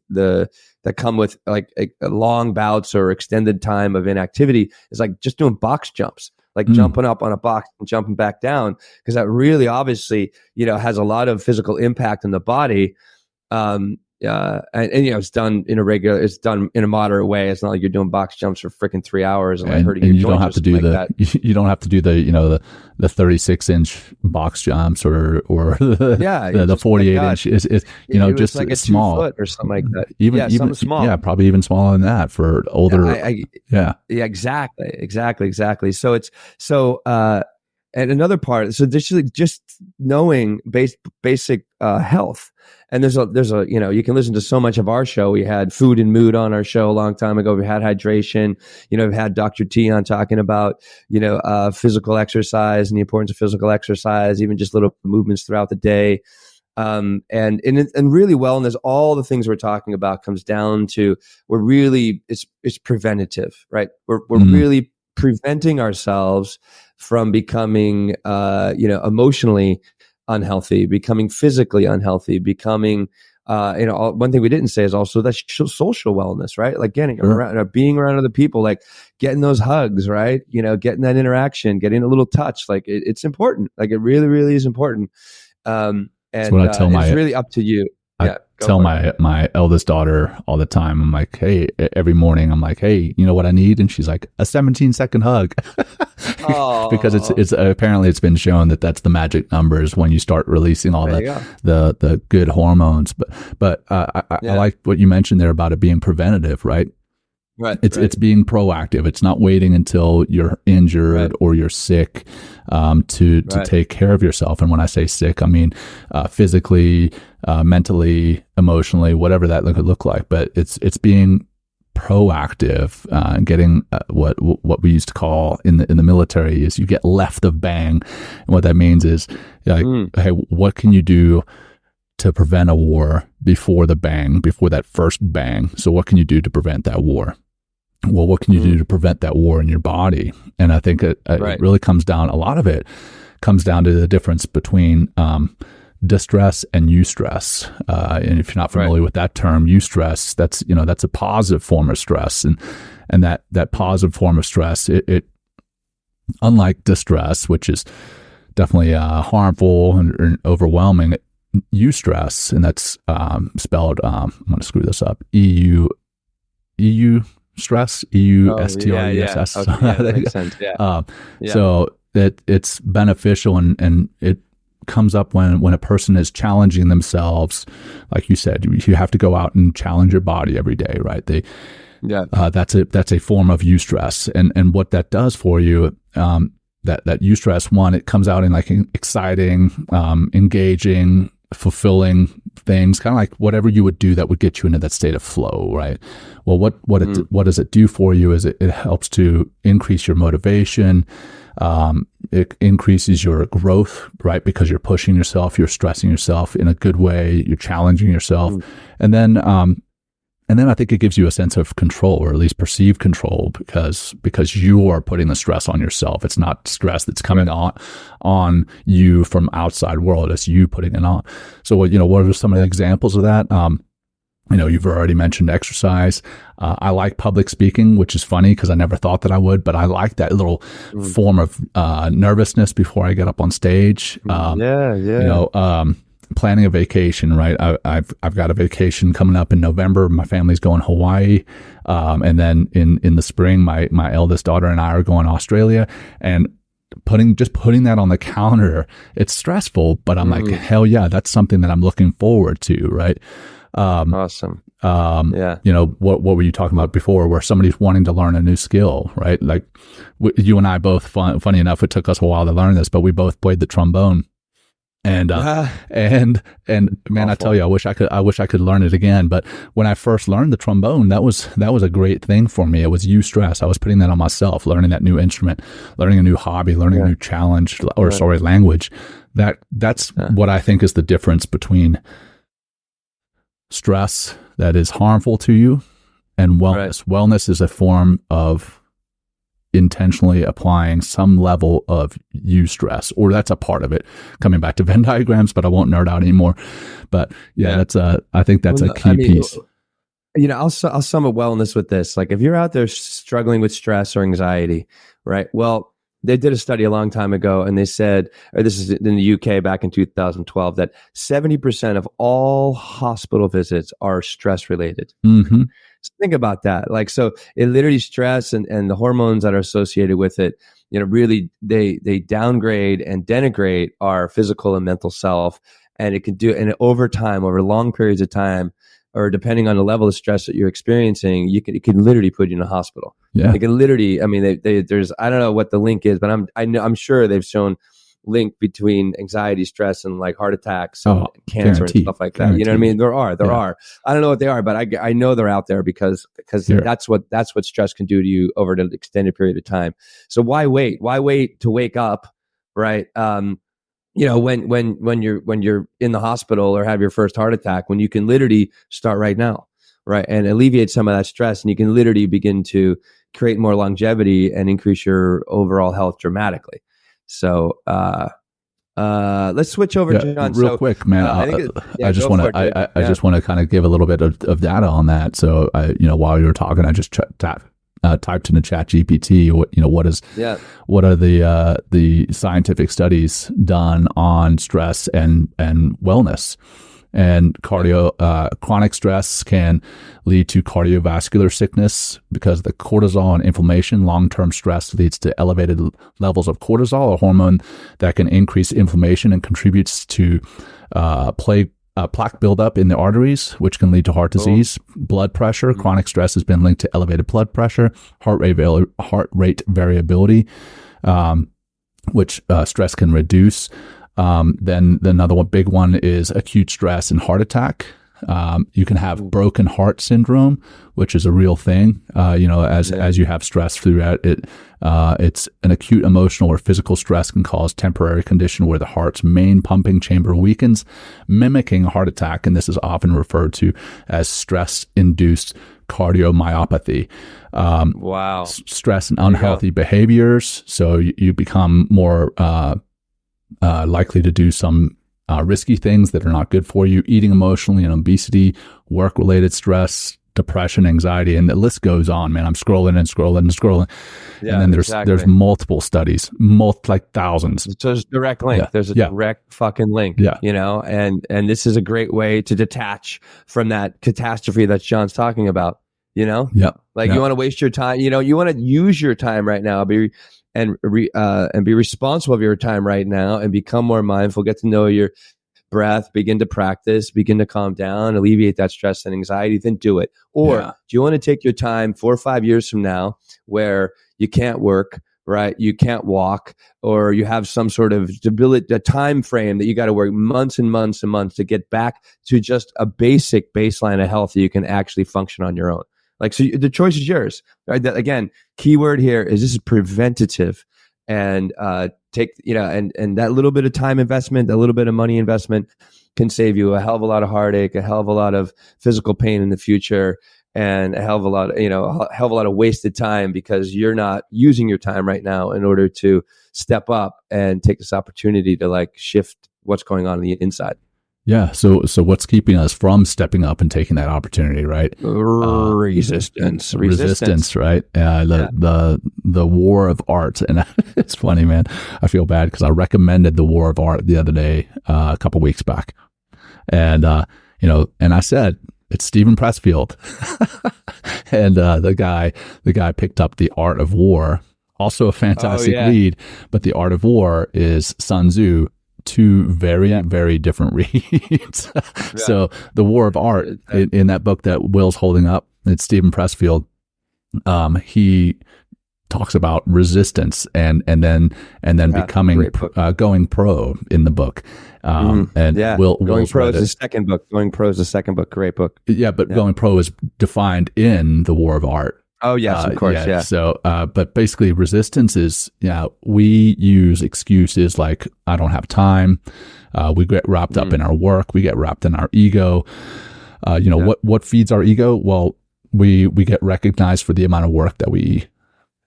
like long bouts or extended time of inactivity. Is like just doing box jumps, like jumping up on a box and jumping back down, because that really obviously, has a lot of physical impact on the body. And it's done it's done in a moderate way. It's not like you're doing box jumps for freaking 3 hours and hurting your you joints. Don't have to do you don't have to do the 36-inch box jumps or the 48-inch. Just like a small 2 foot or something like that. Even something small. Yeah, probably even smaller than that for older. Yeah, exactly. So it's and another part. So just knowing basic health. And there's a you can listen to so much of our show. We had food and mood on our show a long time ago. We had hydration. We've had Dr. T on talking about physical exercise and the importance of physical exercise, even just little movements throughout the day. And really wellness, all the things we're talking about comes down to it's preventative, right? We're really preventing ourselves from becoming emotionally unhealthy, becoming physically unhealthy, becoming one thing we didn't say is also that social wellness, right? Like getting around, being around other people, like getting those hugs, right? Getting that interaction, getting a little touch, like it's important. Like it really, really is important. And that's what I tell it's really up to you. I tell my eldest daughter all the time. I'm like, hey, every morning I'm like, hey, you know what I need? And she's like, a 17-second hug. Because it's apparently it's been shown that that's the magic numbers when you start releasing all the good hormones. But I like what you mentioned there about it being preventative, right? Right. It's being proactive. It's not waiting until you're injured or you're sick to take care of yourself. And when I say sick, I mean physically, mentally, emotionally, whatever that could look like. But it's being proactive, and getting what we used to call in the military is you get left of bang. And what that means is like, hey, what can you do to prevent a war before that first bang? So what can you do to prevent that war? Well, what can you do to prevent that war in your body? And I think it really comes down, a lot of it comes down to the difference between distress and eustress. And if you're not familiar with that term, eustress, that's a positive form of stress. And that positive form of stress, it unlike distress, which is definitely harmful and overwhelming, eustress, and that's spelled, I'm going to screw this up, EU stress, EUSTRESS. Okay, that makes sense. So it's beneficial, and it comes up when a person is challenging themselves. Like you said, you have to go out and challenge your body every day, right? That's a form of eustress, and what that does for you, that eustress, one, it comes out in like exciting, engaging, fulfilling things, kind of like whatever you would do that would get you into that state of flow, right? Well, what does it do for you is it helps to increase your motivation. It increases your growth, right? Because you're pushing yourself, you're stressing yourself in a good way, you're challenging yourself. And then I think it gives you a sense of control, or at least perceived control, because you are putting the stress on yourself. It's not stress that's coming on you from outside world. It's you putting it on. So what are some of the examples of that? You've already mentioned exercise. I like public speaking, which is funny because I never thought that I would, but I like that little form of nervousness before I get up on stage. Planning a vacation, right? I've got a vacation coming up in November. My family's going Hawaii, and then in the spring, my eldest daughter and I are going to Australia. And putting that on the calendar, it's stressful, but I'm like, hell yeah, that's something that I'm looking forward to, right? Awesome. What were you talking about before, where somebody's wanting to learn a new skill, right? Like you and I both, funny enough, it took us a while to learn this, but we both played the trombone. And man, awful. I tell you, I wish I could learn it again. But when I first learned the trombone, that was a great thing for me. It was eustress. I was putting that on myself, learning that new instrument, learning a new hobby, learning a new challenge, language. That's what I think is the difference between stress that is harmful to you and wellness. Wellness is a form of intentionally applying some level of eustress, or that's a part of it. Coming back to Venn diagrams, but I won't nerd out anymore. But that's I think that's a key piece. I'll sum up wellness with this. Like, if you're out there struggling with stress or anxiety, right? Well, they did a study a long time ago, and they said, or this is in the UK back in 2012, that 70% of all hospital visits are stress related. Mm-hmm. So think about that. Like, so it literally, stress and the hormones that are associated with it, really they downgrade and denigrate our physical and mental self. And it can do, and over time, over long periods of time, or depending on the level of stress that you're experiencing, it can literally put you in a hospital. Yeah. It can literally, I mean, there's, I don't know what the link is, but I'm sure they've shown link between anxiety, stress, and like heart attacks and cancer and stuff like that. You know what I mean? There are. I don't know what they are, but I know they're out there because that's what stress can do to you over an extended period of time. So why wait? Why wait to wake up, right? When you're in the hospital or have your first heart attack, when you can literally start right now, right, and alleviate some of that stress, and you can literally begin to create more longevity and increase your overall health dramatically. So let's switch over to Jon. Real quick, man. I just want to kind of give a little bit of data on that. So while you were talking, I just typed into ChatGPT, what are the scientific studies done on stress and wellness. And chronic stress can lead to cardiovascular sickness because the cortisol and inflammation. Long-term stress leads to elevated levels of cortisol, a hormone that can increase inflammation and contributes to plaque buildup in the arteries, which can lead to heart disease. Blood pressure. Chronic stress has been linked to elevated blood pressure, heart rate variability, which stress can reduce. Then another big one is acute stress and heart attack. You can have broken heart syndrome, which is a real thing. As you have stress throughout it, it's an acute emotional or physical stress can cause temporary condition where the heart's main pumping chamber weakens, mimicking a heart attack. And this is often referred to as stress-induced cardiomyopathy. Stress and unhealthy behaviors. So you become more likely to do some risky things that are not good for you, eating emotionally and obesity, work-related stress, depression, anxiety, and the list goes on, man. I'm scrolling and scrolling and scrolling. Yeah, and then there's multiple studies, like thousands. So there's a direct link. Yeah. There's a direct fucking link, and this is a great way to detach from that catastrophe that Jon's talking about, you want to waste your time, you want to use your time right now, be responsible of your time right now and become more mindful, get to know your breath, begin to practice, begin to calm down, alleviate that stress and anxiety, then do it. Or do you want to take your time 4 or 5 years from now where you can't work, right? You can't walk, or you have some sort of a time frame that you got to work months and months and months to get back to just a basic baseline of health that you can actually function on your own. Like, so the choice is yours, right? Again, keyword here is this is preventative, and take, and that little bit of time investment, that little bit of money investment can save you a hell of a lot of heartache, a hell of a lot of physical pain in the future, and a hell of a lot of wasted time because you're not using your time right now in order to step up and take this opportunity to like shift what's going on the inside. Yeah. So what's keeping us from stepping up and taking that opportunity, right? Resistance, right? The war of art. And it's funny, man. I feel bad because I recommended the war of art the other day, a couple weeks back. And, and I said, it's Stephen Pressfield. And the guy picked up The Art of War, also a fantastic read, but The Art of War is Sun Tzu. Two very, very different reads. So the War of Art in that book that Will's holding up, it's Stephen Pressfield. He talks about resistance and then becoming going pro in the book. Going Pro is the second book. Going Pro is the second book. Great book. Yeah, but Going Pro is defined in the War of Art. Oh, yes, of course, yeah. So, but basically resistance is, we use excuses like, I don't have time. We get wrapped up in our work. We get wrapped in our ego. What feeds our ego? Well, we get recognized for the amount of work that we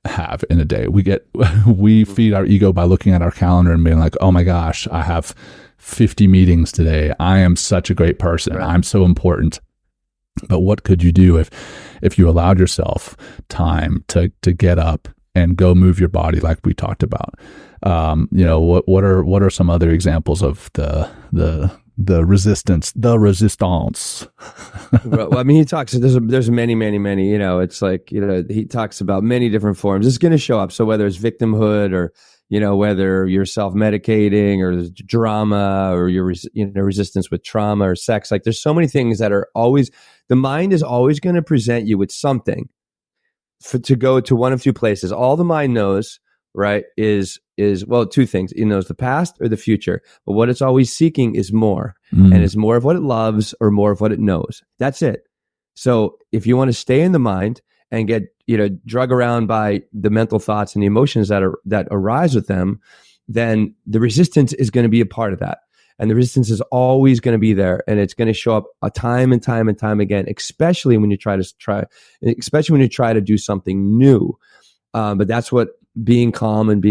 have in a day. We feed our ego by looking at our calendar and being like, oh my gosh, I have 50 meetings today. I am such a great person. Right. I'm so important. But what could you do if you allowed yourself time to get up and go move your body like we talked about? What are some other examples of the resistance? Well, I mean, he talks. There's many. It's like he talks about many different forms. It's going to show up. So whether it's victimhood or whether you're self-medicating or there's drama or your resistance with trauma or sex, like there's so many things that are always, the mind is always going to present you with something to go to one of two places. All the mind knows, right, is well, two things. It knows the past or the future, but what it's always seeking is more, and it's more of what it loves or more of what it knows. That's it. So if you want to stay in the mind and get drug around by the mental thoughts and the emotions that arise with them, then the resistance is going to be a part of that. And the resistance is always going to be there, and it's going to show up time and time and time again, especially when you try to do something new. But that's what being calm and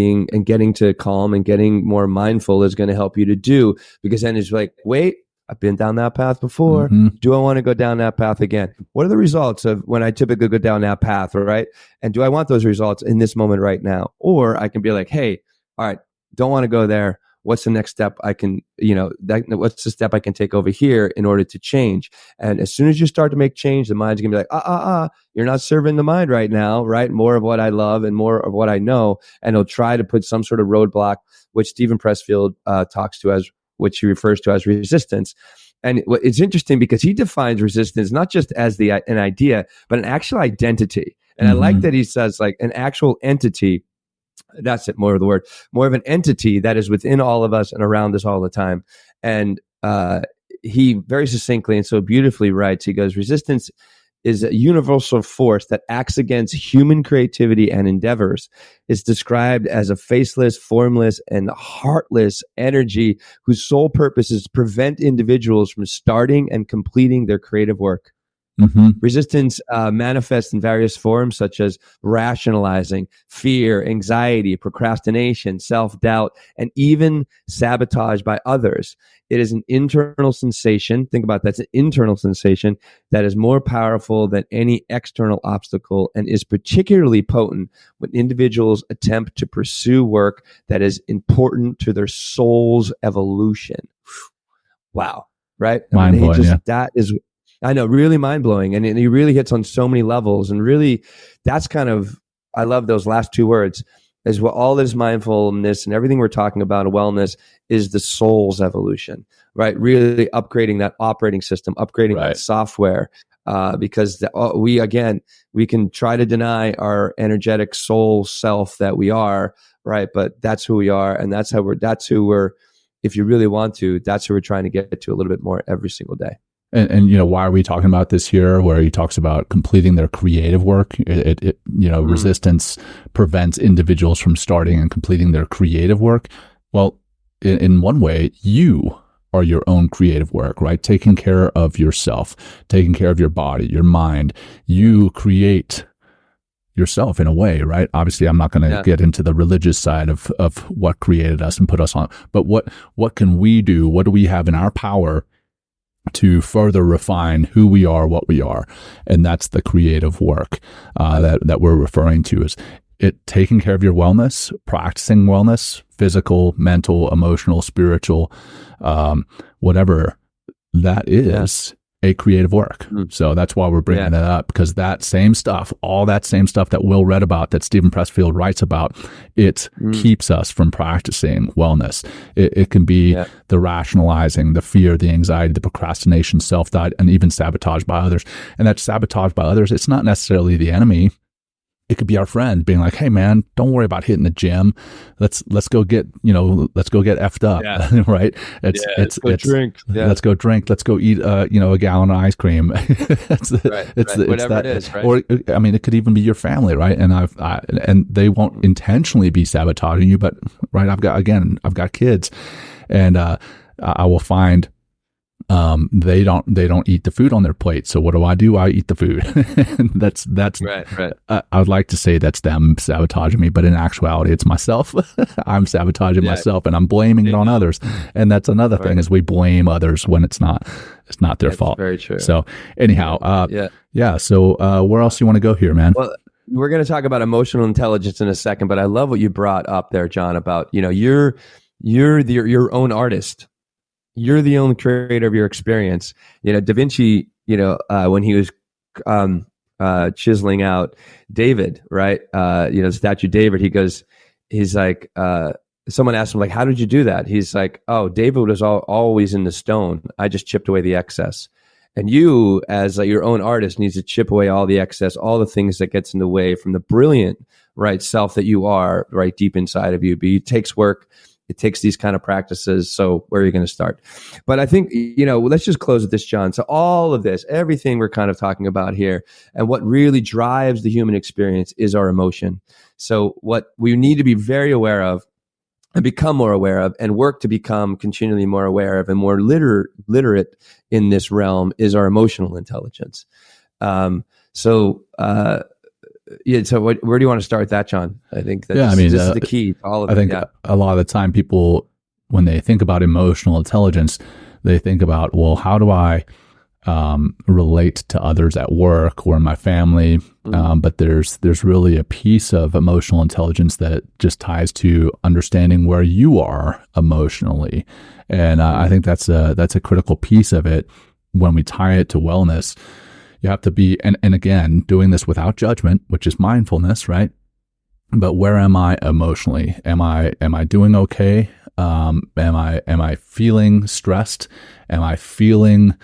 getting to calm and getting more mindful is going to help you to do, because then it's like, wait, I've been down that path before. Do I want to go down that path again? What are the results of when I typically go down that path, right? And do I want those results in this moment right now? Or I can be like, hey, all right, don't want to go there. What's the next step I can, what's the step I can take over here in order to change? And as soon as you start to make change, the mind's going to be like, you're not serving the mind right now, right? More of what I love and more of what I know. And it'll try to put some sort of roadblock, which Stephen Pressfield talks to as, which he refers to as resistance. And it's interesting because he defines resistance not just as an idea, but an actual identity. And I like that he says like an actual entity. That's it, more of the word, more of an entity that is within all of us and around us all the time. And he very succinctly and so beautifully writes, he goes, resistance is a universal force that acts against human creativity and endeavors. It's described as a faceless, formless, and heartless energy whose sole purpose is to prevent individuals from starting and completing their creative work. Resistance manifests in various forms such as rationalizing, fear, anxiety, procrastination, self-doubt, and even sabotage by others. It is an internal sensation. Think about that. It's an internal sensation that is more powerful than any external obstacle and is particularly potent when individuals attempt to pursue work that is important to their soul's evolution. Wow. Right? Mind-blowing, yeah. That is... I know, really mind-blowing. And he really hits on so many levels. And really, that's kind of, I love those last two words, is what all this mindfulness and everything we're talking about, wellness, is the soul's evolution, right? Really upgrading that operating system, upgrading that software, because we can try to deny our energetic soul self that we are, right? But that's who we are. And that's who we're, if you really want to, that's who we're trying to get to a little bit more every single day. And why are we talking about this here? Where he talks about completing their creative work. Resistance prevents individuals from starting and completing their creative work. Well, in one way, you are your own creative work, right? Taking care of yourself, taking care of your body, your mind. You create yourself in a way, right? Obviously, I'm not going to get into the religious side of what created us and put us on. But what can we do? What do we have in our power to further refine who we are, what we are? And that's the creative work that we're referring to. Is it taking care of your wellness, practicing wellness, physical, mental, emotional, spiritual, whatever that is, a creative work. So that's why we're bringing it up, because that same stuff, all that same stuff that Will read about, that Stephen Pressfield writes about, it keeps us from practicing wellness. It can be the rationalizing, the fear, the anxiety, the procrastination, self-doubt, and even sabotage by others. And that sabotage by others, it's not necessarily the enemy. It could be our friend being like, "Hey man, don't worry about hitting the gym. Let's go get effed up." Right? Let's go drink. Let's go drink. Let's go eat a gallon of ice cream. Whatever it is, right? Or I mean, it could even be your family, right? And and they won't intentionally be sabotaging you, but right, I've got kids, and I will find they don't eat the food on their plate. So what do? I eat the food. that's right. I would like to say that's them sabotaging me, but in actuality, it's myself. I'm sabotaging myself, and I'm blaming it on others. And that's another thing, is we blame others when it's not their fault. Very true. So anyhow, So where else do you want to go here, man? Well, we're going to talk about emotional intelligence in a second, but I love what you brought up there, Jon, about, you're your own artist. You're the own creator of your experience. Da Vinci, when he was chiseling out David, right? The statue David, he's like, someone asked him, like, how did you do that? He's like, oh, David was always in the stone. I just chipped away the excess. And you, as your own artist, needs to chip away all the excess, all the things that gets in the way from the brilliant, right, self that you are, right, deep inside of you. But it takes work. It takes these kind of practices. So where are you going to start? But I think, let's just close with this, Jon. So all of this, everything we're kind of talking about here, and what really drives the human experience is our emotion. So what we need to be very aware of and become more aware of, and work to become continually more aware of and more literate in this realm, is our emotional intelligence. So where do you want to start with that, Jon? I think this is the key to all of it. I think a lot of the time people, when they think about emotional intelligence, they think about, well, how do I relate to others at work or in my family? But there's really a piece of emotional intelligence that just ties to understanding where you are emotionally. And I think that's a critical piece of it. When we tie it to wellness, you have to be, and again, doing this without judgment, which is mindfulness, right? But where am I emotionally? Am I doing okay? Am I feeling stressed? Am I feeling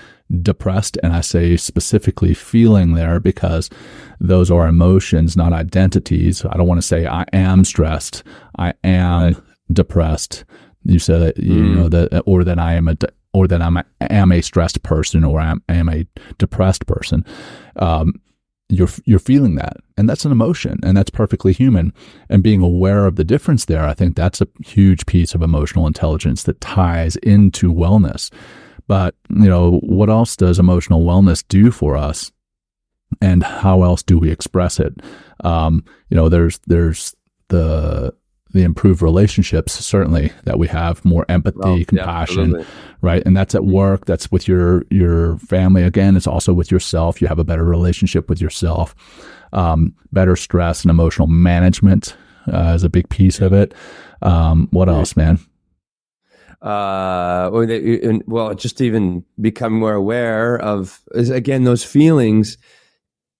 depressed? And I say specifically feeling there, because those are emotions, not identities. I don't want to say I am stressed, I am depressed. You said that, that, or that I am am a stressed person, or I am a depressed person. You're feeling that, and that's an emotion, and that's perfectly human. And being aware of the difference there, I think that's a huge piece of emotional intelligence that ties into wellness. But what else does emotional wellness do for us, and how else do we express it? There's the improved relationships, certainly, that we have, more empathy, compassion, right? And that's at work, that's with your family. Again, it's also with yourself. You have a better relationship with yourself. Better stress and emotional management is a big piece of it. What else, man? Just even becoming more aware of, again, those feelings.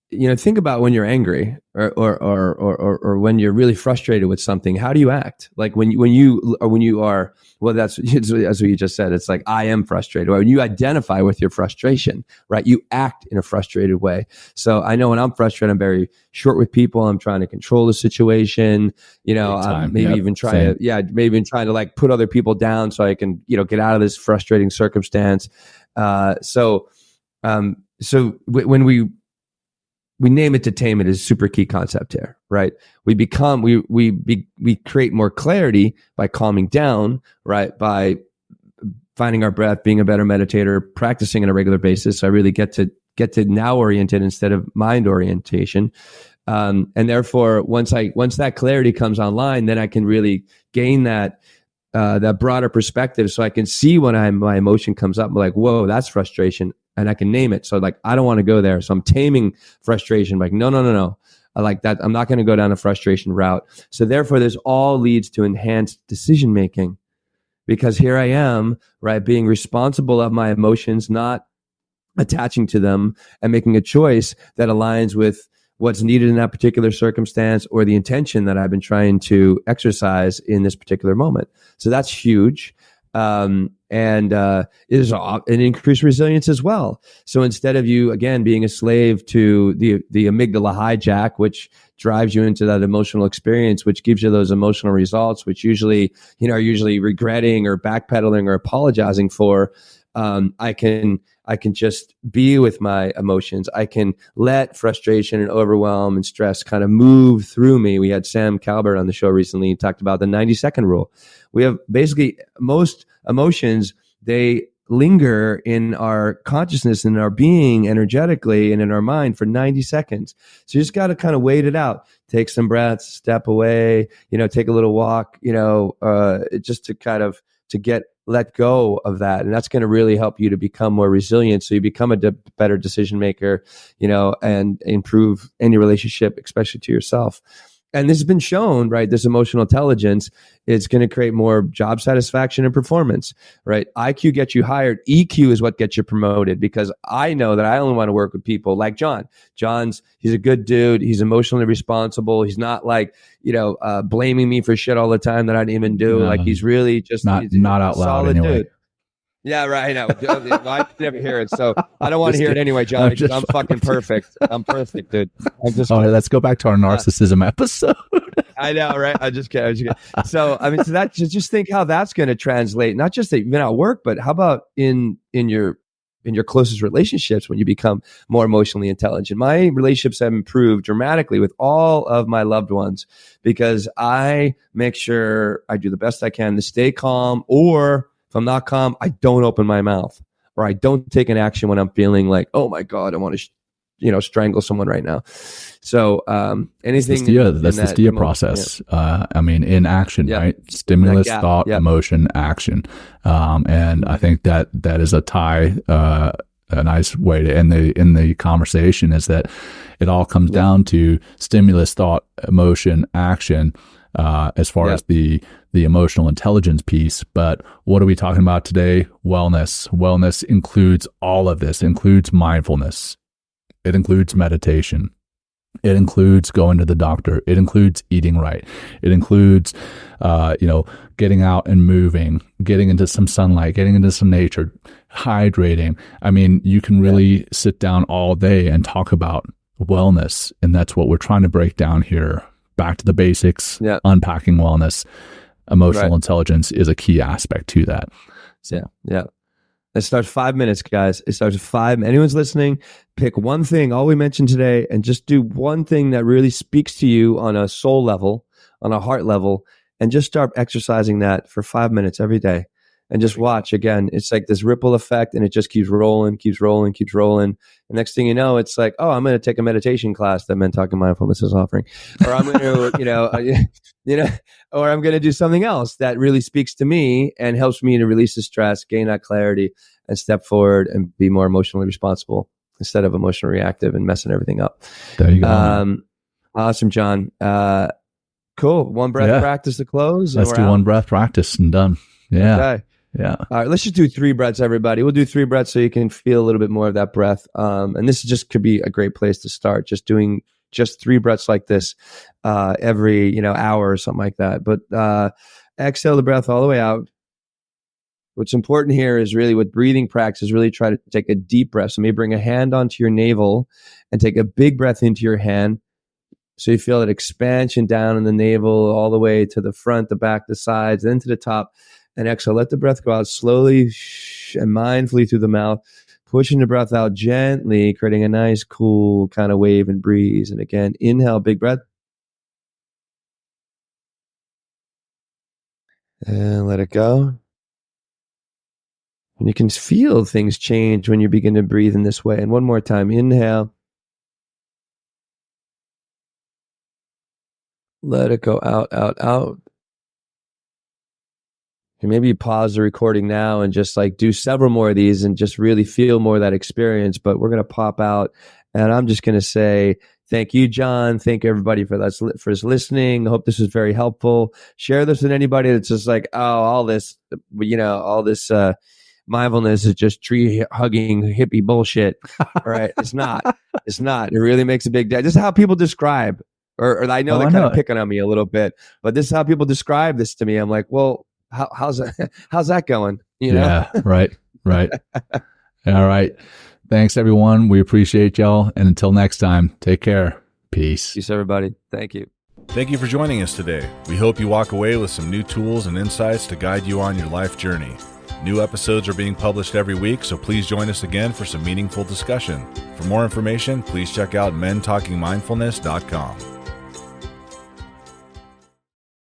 Think about when you're angry or when you're really frustrated with something. How do you act? Like when you are, well, that's what you just said. It's like, I am frustrated. When you identify with your frustration, right? You act in a frustrated way. So I know when I'm frustrated, I'm very short with people. I'm trying to control the situation. Maybe even trying to like put other people down so I can, get out of this frustrating circumstance. So when we name it to tame it is a super key concept here, right? We create more clarity by calming down, right? By finding our breath, being a better meditator, practicing on a regular basis. So I really get to now oriented instead of mind orientation. And therefore, once that clarity comes online, then I can really gain that broader perspective. So I can see when my emotion comes up, I'm like, whoa, that's frustration. And I can name it. So like, I don't want to go there. So I'm taming frustration. Like, no. I like that. I'm not going to go down a frustration route. So therefore, this all leads to enhanced decision-making, because here I am, right, being responsible of my emotions, not attaching to them, and making a choice that aligns with what's needed in that particular circumstance or the intention that I've been trying to exercise in this particular moment. So that's huge. And it is an increased resilience as well. So instead of you, again, being a slave to the amygdala hijack, which drives you into that emotional experience, which gives you those emotional results, which usually, are usually regretting or backpedaling or apologizing for, I can just be with my emotions. I can let frustration and overwhelm and stress kind of move through me. We had Sam Calbert on the show recently. He talked about the 90-second rule. We have basically most emotions, they linger in our consciousness and our being energetically and in our mind for 90 seconds. So you just got to kind of wait it out. Take some breaths, step away, take a little walk, just to kind of let go of that. And that's going to really help you to become more resilient. So you become a better decision maker, and improve any relationship, especially to yourself. And this has been shown, right? This emotional intelligence is going to create more job satisfaction and performance, right? IQ gets you hired. EQ is what gets you promoted, because I know that I only want to work with people like Jon. He's a good dude. He's emotionally responsible. He's not like, blaming me for shit all the time that I didn't even do. Like he's really just not out loud anyway. Dude. Yeah, right. I know. I never hear it, so I don't want to hear it anyway, Jon. Because I'm fucking perfect. I'm perfect, dude. All right, let's go back to our narcissism episode. I know, right? I just kidding. So, so that just think how that's going to translate, not just even at work, but how about in your closest relationships when you become more emotionally intelligent. My relationships have improved dramatically with all of my loved ones because I make sure I do the best I can to stay calm, or if I'm not calm, I don't open my mouth, or I don't take an action when I'm feeling like, oh my God, I want to, strangle someone right now. So anything that's the STIA process. Yeah. In action, right? Stimulus, thought, emotion, action. And I think that is a nice way to end the conversation, is that it all comes down to stimulus, thought, emotion, action. As far as the emotional intelligence piece. But what are we talking about today? Wellness. Wellness includes all of this. It includes mindfulness. It includes meditation. It includes going to the doctor. It includes eating right. It includes, getting out and moving, getting into some sunlight, getting into some nature, hydrating. You can really sit down all day and talk about wellness. And that's what we're trying to break down here. Back to the basics, unpacking wellness. Emotional intelligence is a key aspect to that. So. Yeah. It starts 5 minutes, guys. It starts at 5. Anyone's listening, pick one thing, all we mentioned today, and just do one thing that really speaks to you on a soul level, on a heart level, and just start exercising that for 5 minutes every day. And just watch. Again, it's like this ripple effect, and it just keeps rolling. The next thing you know, it's like, oh, I'm going to take a meditation class that Men Talking Mindfulness is offering, or I'm going to, or I'm going to do something else that really speaks to me and helps me to release the stress, gain that clarity, and step forward and be more emotionally responsible instead of emotionally reactive and messing everything up. There you go. Awesome, Jon. Cool. One breath practice to close. Let's do one breath practice and done. Yeah. Okay. Yeah. All right. Let's just do 3 breaths, everybody. We'll do 3 breaths so you can feel a little bit more of that breath. And this just could be a great place to start. Just doing 3 breaths like this every hour or something like that. But exhale the breath all the way out. What's important here is really with breathing practice, really try to take a deep breath. So maybe bring a hand onto your navel and take a big breath into your hand. So you feel that expansion down in the navel all the way to the front, the back, the sides, then to the top. And exhale, let the breath go out slowly and mindfully through the mouth, pushing the breath out gently, creating a nice, cool kind of wave and breeze. And again, inhale, big breath. And let it go. And you can feel things change when you begin to breathe in this way. And one more time, inhale. Let it go out, out, out. And maybe you pause the recording now and just do several more of these and just really feel more of that experience. But we're going to pop out, and I'm just going to say thank you, Jon. Thank everybody for listening. I hope this was very helpful. Share this with anybody that's just like, oh, all this mindfulness is just tree hugging hippie bullshit. All right, it's not. It's not. It really makes a big difference. This is how people describe, or I know they're kind of picking on me a little bit, but this is how people describe this to me. I'm like, well. How's that going? Yeah, right. All right. Thanks, everyone. We appreciate y'all. And until next time, take care. Peace. Peace, everybody. Thank you. Thank you for joining us today. We hope you walk away with some new tools and insights to guide you on your life journey. New episodes are being published every week, so please join us again for some meaningful discussion. For more information, please check out mentalkingmindfulness.com.